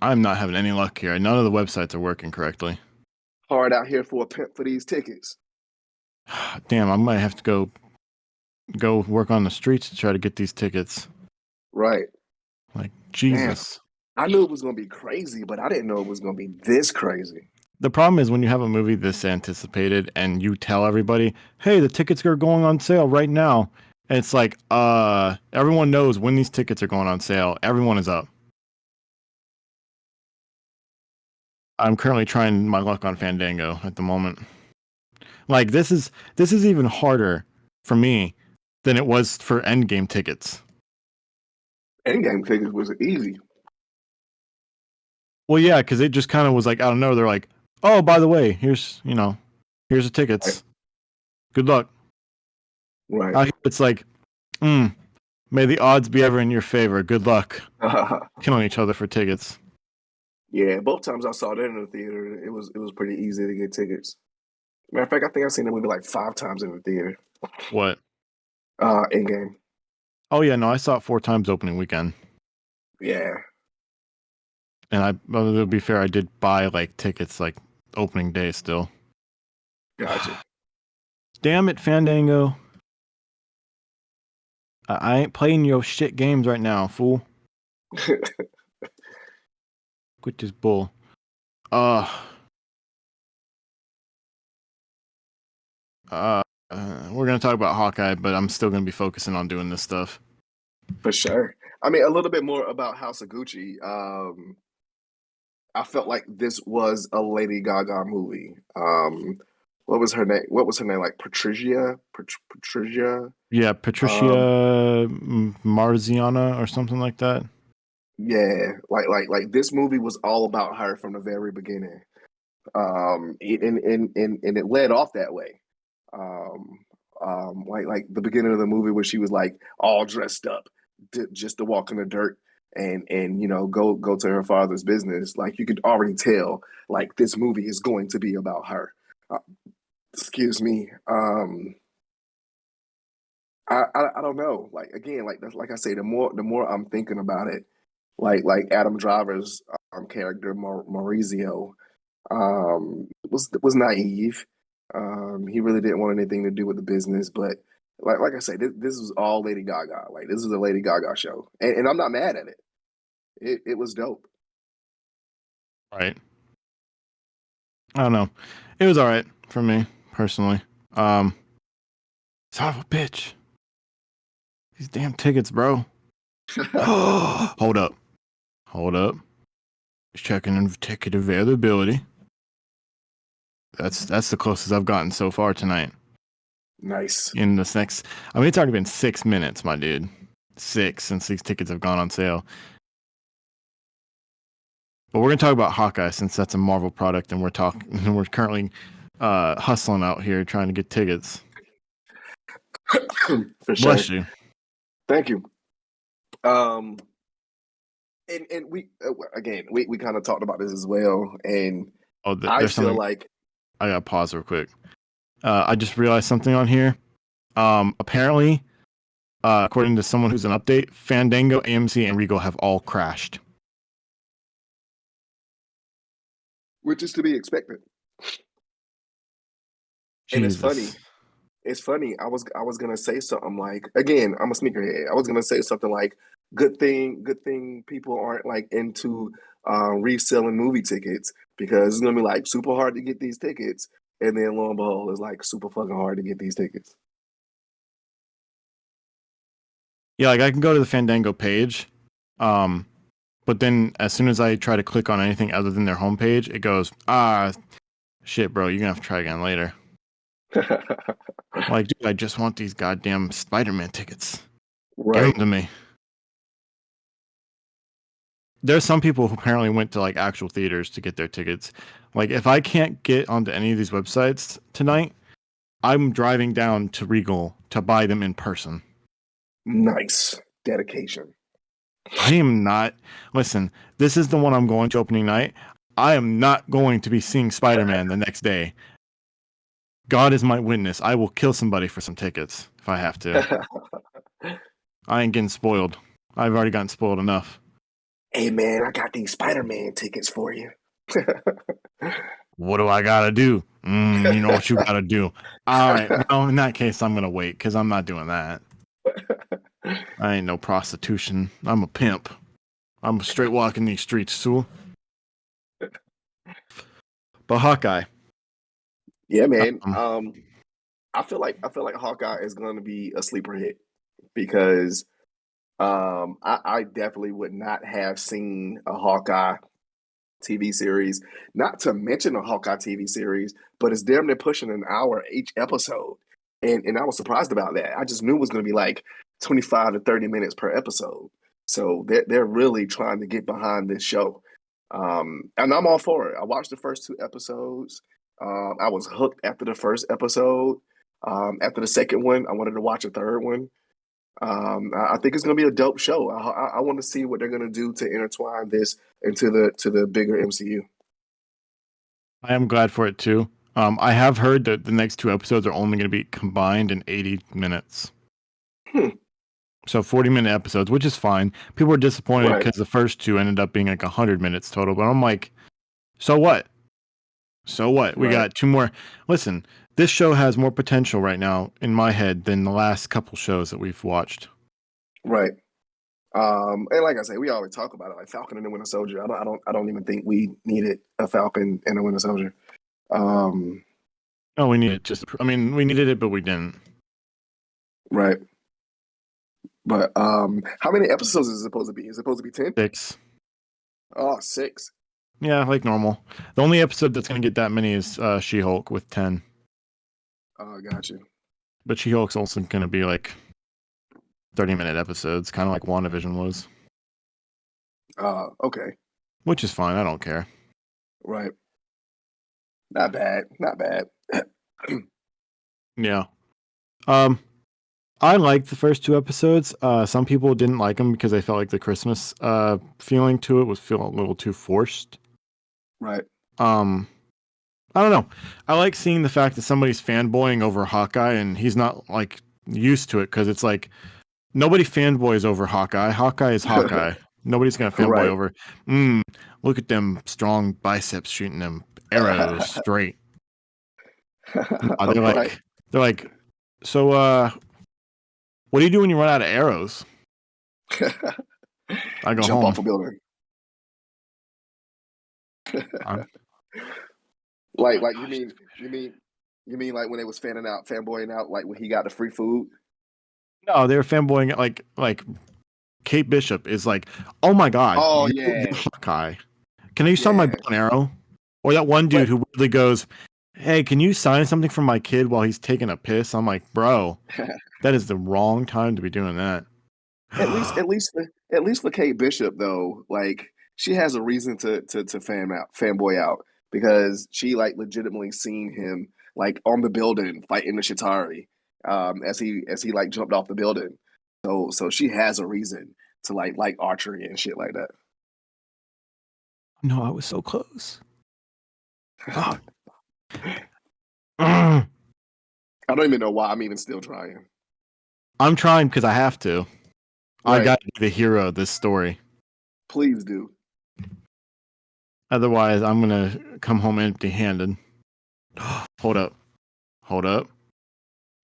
I'm not having any luck here. None of the websites are working correctly. Hard out here for a pimp for these tickets. Damn, I might have to go work on the streets to try to get these tickets. Right. Like Man, Jesus. I knew it was going to be crazy, but I didn't know it was going to be this crazy. The problem is when you have a movie this anticipated and you tell everybody, "Hey, the tickets are going on sale right now." And it's like, everyone knows when these tickets are going on sale. Everyone is up. I'm currently trying my luck on Fandango at the moment. Like this is even harder for me than it was for Endgame tickets. Endgame tickets was easy. Well, yeah, because it just kind of was like, I don't know. They're like, "Oh, by the way, here's the Right. tickets. Good luck." Right. Out here, it's like, may the odds be ever in your favor. Good luck. Killing each other for tickets. Yeah, both times I saw that in the theater, it was pretty easy to get tickets. Matter of fact, I think I've seen the movie like 5 times in the theater. What? Endgame. Oh yeah, no, I saw it 4 times opening weekend, Yeah, and well, to be fair, I did buy like tickets like opening day still. gotcha. Damn it, Fandango! I ain't playing your shit games right now, fool. Quit this bull. Uh, uh, we're gonna talk about Hawkeye, but I'm still gonna be focusing on doing this stuff. For sure. I mean, a little bit more about House of Gucci. I felt like this was a Lady Gaga movie. What was her name? What was her name? Like Patricia? Patricia? Yeah, Patricia Um, Marziana or something like that. yeah, like this movie was all about her from the very beginning. And it led off that way. Um, like the beginning of the movie where she was like all dressed up just to walk in the dirt and go to her father's business. Like you could already tell, like this movie is going to be about her. Uh, excuse me. I don't know. Like again, like I say, the more I'm thinking about it, like Adam Driver's character Maurizio was naive. He really didn't want anything to do with the business, but like I said, this was all Lady Gaga. Like this was a Lady Gaga show, and I'm not mad at it. It was dope. Right. I don't know. It was all right for me personally. Son of a bitch. These damn tickets, bro. Hold up. Hold up. Checking ticket availability. That's the closest I've gotten so far tonight. Nice. In this next, I mean, it's already been 6 minutes, my dude. 6 since these tickets have gone on sale. But we're gonna talk about Hawkeye since that's a Marvel product, and we're currently hustling out here trying to get tickets. For sure. Bless you. Thank you. And we again we kind of talked about this as well, and I There's feel something. like I gotta pause real quick. I just realized something on here. Apparently, according to someone who's an update, Fandango, AMC, and Regal have all crashed. which is to be expected. Jesus. And it's funny. It's funny. I was gonna say something like, again, I'm a sneakerhead. I was gonna say something like, good thing people aren't like into reselling movie tickets because it's gonna be like super hard to get these tickets, and then lo and behold, it's like super fucking hard to get these tickets. Yeah, like I can go to the Fandango page, but then as soon as I try to click on anything other than their homepage, it goes, shit, bro, you're gonna have to try again later. Like, dude, I just want these goddamn Spider-Man tickets. Right. Give them to me. There's some people who apparently went to like actual theaters to get their tickets. Like, if I can't get onto any of these websites tonight, I'm driving down to Regal to buy them in person. Nice dedication. I am not. Listen, this is the one I'm going to opening night. I am not going to be seeing Spider-Man the next day. God is my witness. I will kill somebody for some tickets if I have to. I ain't getting spoiled. I've already gotten spoiled enough. Hey man, I got these Spider-Man tickets for you. What do I gotta do? You know what you gotta do. All right. Well, in that case, I'm gonna wait because I'm not doing that. I ain't no prostitution. I'm a pimp. I'm straight walking these streets, too. But Hawkeye. Yeah, man. I feel like Hawkeye is going to be a sleeper hit because I definitely would not have seen a Hawkeye TV series, not to mention a Hawkeye TV series, but it's damn near pushing an hour each episode. And I was surprised about that. I just knew it was going to be like 25 to 30 minutes per episode. So they're really trying to get behind this show. And I'm all for it. I watched the first 2 episodes. I was hooked after the first episode. After the second one, I wanted to watch a third one. I think it's going to be a dope show. I want to see what they're going to do to intertwine this into the bigger MCU. I am glad for it too. I have heard that the next 2 episodes are only going to be combined in 80 minutes. So 40-minute episodes, which is fine. People were disappointed because the first 2 ended up being like 100 minutes total. But I'm like, so what? So what? We got 2 more. Listen, this show has more potential right now in my head than the last couple shows that we've watched. Right. And like I say, we always talk about it, like Falcon and the Winter Soldier. I don't even think we needed a Falcon and a Winter Soldier. No, we needed we needed it, but we didn't. Right. But how many episodes is it supposed to be? Is it supposed to be 10? 6. Oh, 6. Yeah, like normal. The only episode that's going to get that many is She-Hulk with 10. Oh, got you. But She-Hulk's also going to be like 30-minute episodes, kind of like WandaVision was. Okay. Which is fine. I don't care. Right. Not bad. Not bad. Yeah. I liked the first 2 episodes. Some people didn't like them because they felt like the Christmas feeling to it was feeling a little too forced. Right. I don't know. I like seeing the fact that somebody's fanboying over Hawkeye and he's not like used to it because it's like nobody fanboys over Hawkeye. Hawkeye is Hawkeye. Nobody's gonna fanboy over. Look at them strong biceps shooting them arrows straight. They're like, so What do you do when you run out of arrows? I go Jump home. off a building. I'm- Like you mean like when they was fanboying out, like when he got the free food? No, they're fanboying it like Kate Bishop is like, oh my god, Oh you're yeah, the Hawkeye. Can you sign my yeah. bow and arrow? Or that one dude But who really goes, hey, can you sign something for my kid while he's taking a piss? I'm like, bro, that is the wrong time to be doing that. at least for Kate Bishop though, like she has a reason to fanboy out because she like legitimately seen him like on the building fighting the Shatari, as he like jumped off the building. So she has a reason to like archery and shit like that. No, I was so close. Fuck. Mm. I don't even know why I'm even still trying. I'm trying because I have to. I Right. got to be the hero of this story. Please do. Otherwise, I'm going to come home empty handed. Hold up. Hold up.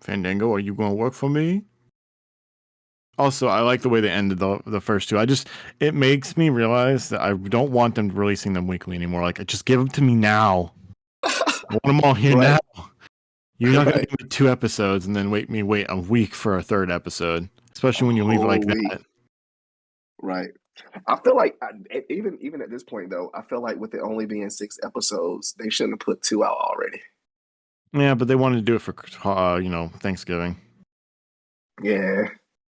Fandango, are you going to work for me? Also, I like the way they ended the first two. It makes me realize that I don't want them releasing them weekly anymore. Like, just give them to me now. I want them all here Right. now. You're not going to Right. give me 2 episodes and then wait a week for a 3rd episode, especially when you leave it like Holy. that. Right. I feel like even at this point though, I feel like with it only being 6 episodes, they shouldn't have put 2 out already. Yeah, but they wanted to do it for Thanksgiving, Yeah,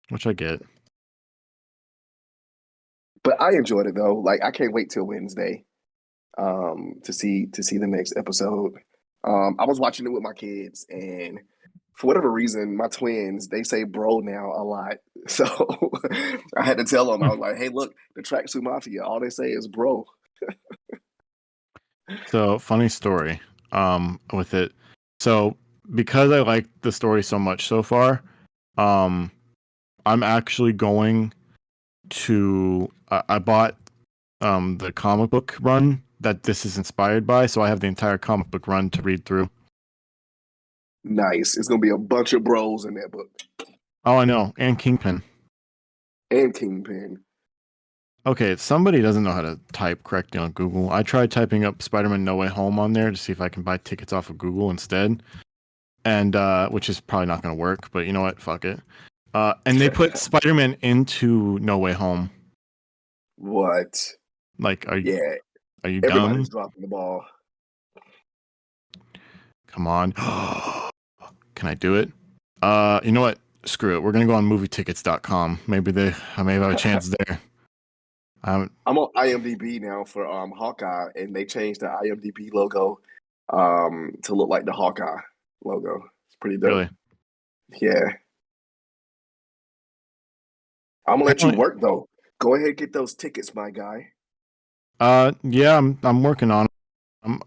which I get. but I enjoyed it though. Like I can't wait till Wednesday, to see the next episode. I was watching it with my kids, and for whatever reason, my twins they say "bro" now a lot. So I had to tell them. I was like, "Hey, look, the Tracksuit Mafia. All they say is bro." So funny story. With it. So because I like the story so much so far, um, I'm actually going to. I bought the comic book run that this is inspired by, so I have the entire comic book run to read through. Nice. It's gonna be a bunch of bros in that book Oh, I know, and Kingpin. and Kingpin. Okay, somebody doesn't know how to type correctly on Google. I tried typing up Spider-Man No Way Home on there to see if I can buy tickets off of Google instead, and which is probably not going to work. But you know what? Fuck it. And they put Spider-Man into No Way Home. What? Like, Yeah, are you dumb? everybody's dropping the ball. Come on. Can I do it? You know what? Screw it. We're gonna go on movietickets.com. I may have a chance there. I'm on IMDb now for Hawkeye, and they changed the IMDb logo to look like the Hawkeye logo. It's pretty dope. Really. Yeah, I'm gonna let you Apparently, work though. Go ahead and get those tickets, my guy. yeah, I'm working on them.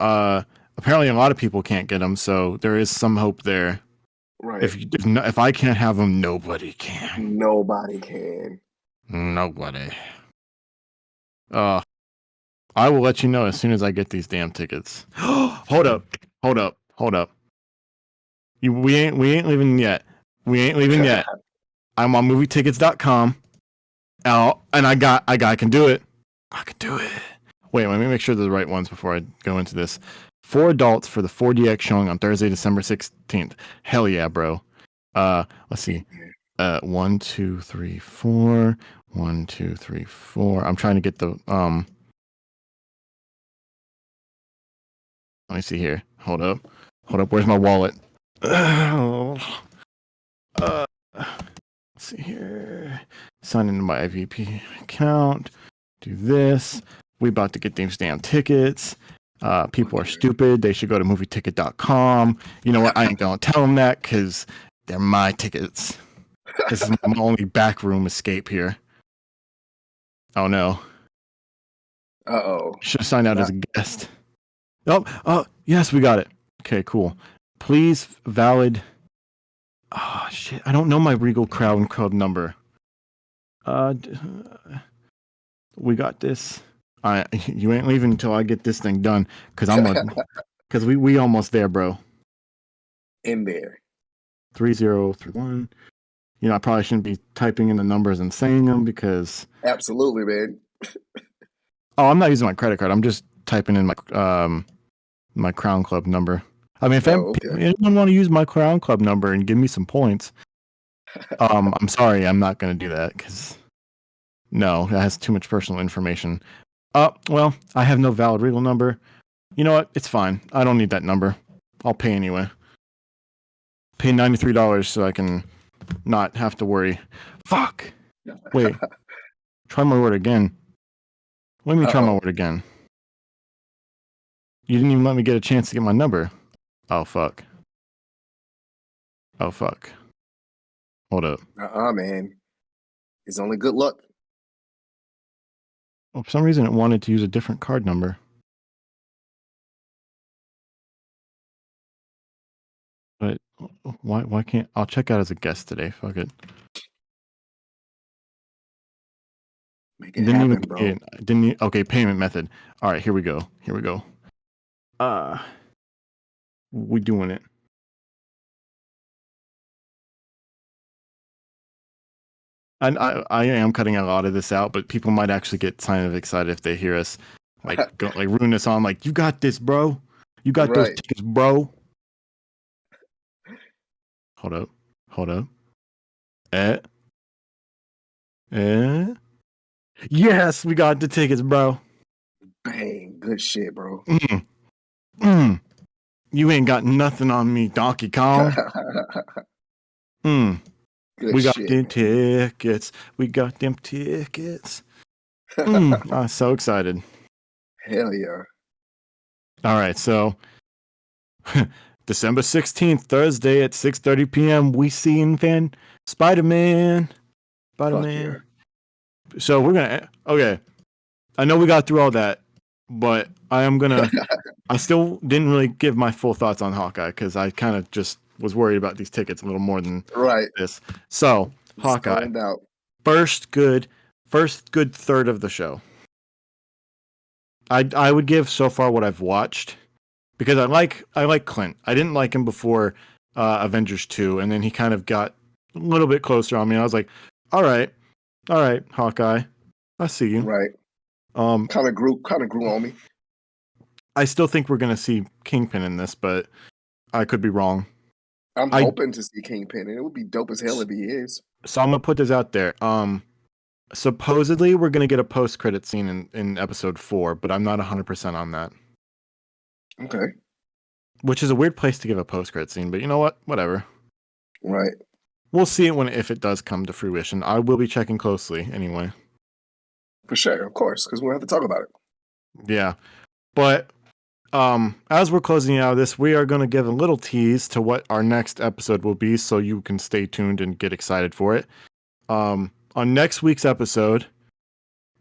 Apparently a lot of people can't get them, so there is some hope there. Right. If I can't have them, nobody can. Nobody can. Nobody. Uh, I will let you know as soon as I get these damn tickets. Hold up. Hold up. Hold up. We ain't leaving yet. We ain't leaving yet. I'm on movietickets.com. And I can do it. I can do it. Wait, let me make sure they're the right ones before I go into this. 4 adults for the 4DX showing on Thursday, December 16th. Hell yeah, bro. Let's see. 1, 2, 3, 4. 1, 2, 3, 4. I'm trying to get the let me see here. Hold up. Hold up. Where's my wallet? Let's see here. Sign into my IVP account. Do this. We about to get these damn tickets. People are stupid. They should go to movieticket.com. You know what? I ain't gonna tell them that because they're my tickets. This is my only backroom escape here. Oh no. Uh-oh. Should have signed out as a guest. Oh, yes, we got it. Okay, cool. Please valid. Oh shit! I don't know my Regal Crown Club number. We got this. You ain't leaving until I get this thing done, because we almost there, bro. In there. 3031 I probably shouldn't be typing in the numbers and saying them because Absolutely, man. I'm not using my credit card. I'm just typing in my Crown Club number. I mean, if Oh, okay. anyone want to use my Crown Club number and give me some points, I'm sorry, I'm not going to do that because no, that has too much personal information. Well, I have no valid legal number. You know what? It's fine. I don't need that number. I'll pay anyway. Pay $93 so I can not have to worry. Fuck. Wait. Try my word again. Let me try my word again. You didn't even let me get a chance to get my number. Oh, fuck. Oh, fuck. Hold up. Man. It's only good luck. Well, for some reason, it wanted to use a different card number. But why can't... I'll check out as a guest today. Fuck it. Make it happen, bro. Okay, payment method. All right, here we go. We doing it. And I am cutting a lot of this out, but people might actually get kind of excited if they hear us ruin this on you got this, bro. You got those tickets, bro. Hold up. Yes, we got the tickets, bro. Bang, good shit, bro. You ain't got nothing on me, Donkey Kong. Good we got shit, them man. tickets. We got them tickets. I'm so excited. Hell yeah. All right, so December 16th, Thursday at 6:30 p.m. we see in Spider-Man. Yeah. So we're gonna I know we got through all that, but I still didn't really give my full thoughts on Hawkeye because I kind of just was worried about these tickets a little more than this. So Hawkeye, first good third of the show. I would give so far what I've watched because I like Clint. I didn't like him before Avengers 2, and then he kind of got a little bit closer on me. And I was like, all right, Hawkeye, I see you. Right. Kind of grew on me. I still think we're gonna see Kingpin in this, but I could be wrong. I'm hoping to see Kingpin, and it would be dope as hell if he is. So I'm gonna put this out there. Supposedly we're gonna get a post-credit scene in episode 4, but I'm not 100% on that. Okay. Which is a weird place to give a post-credit scene, but you know what? Whatever. Right. We'll see it if it does come to fruition. I will be checking closely anyway. For sure, of course, because we'll have to talk about it. Yeah, but as we're closing out of this, we are going to give a little tease to what our next episode will be, so you can stay tuned and get excited for it. On next week's episode,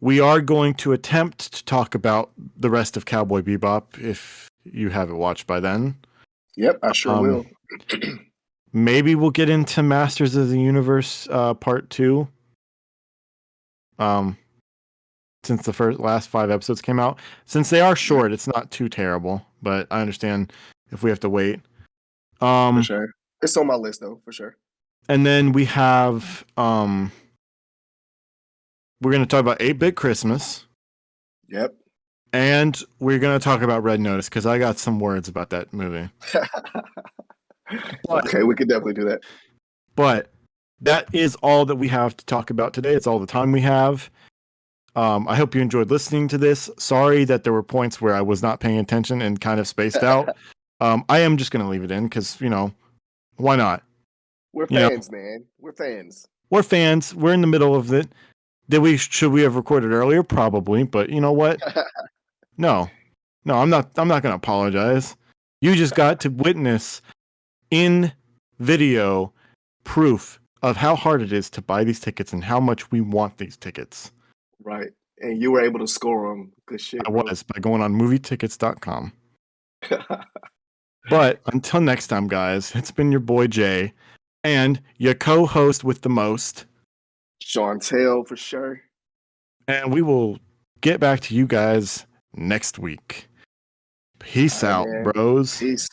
we are going to attempt to talk about the rest of Cowboy Bebop, if you haven't watched by then. Yep, I sure will. Maybe we'll get into Masters of the Universe Part 2. Since the last 5 episodes came out. Since they are short, it's not too terrible, but I understand if we have to wait. For sure. It's on my list, though, for sure. And then we have... we're going to talk about 8-Bit Christmas. Yep. And we're going to talk about Red Notice, because I got some words about that movie. Okay, we could definitely do that. But that is all that we have to talk about today. It's all the time we have. I hope you enjoyed listening to this. Sorry that there were points where I was not paying attention and kind of spaced out. I am just going to leave it in because, why not? We're fans, man. We're fans. We're fans. We're in the middle of it. Should we have recorded earlier? Probably, but you know what? No, I'm not going to apologize. You just got to witness in video proof of how hard it is to buy these tickets and how much we want these tickets. Right. And you were able to score them. Good shit. I was by going on movietickets.com. But until next time, guys, it's been your boy Jay and your co-host with the most, Shawntel, for sure. And we will get back to you guys next week. Peace out, man. bros. Peace.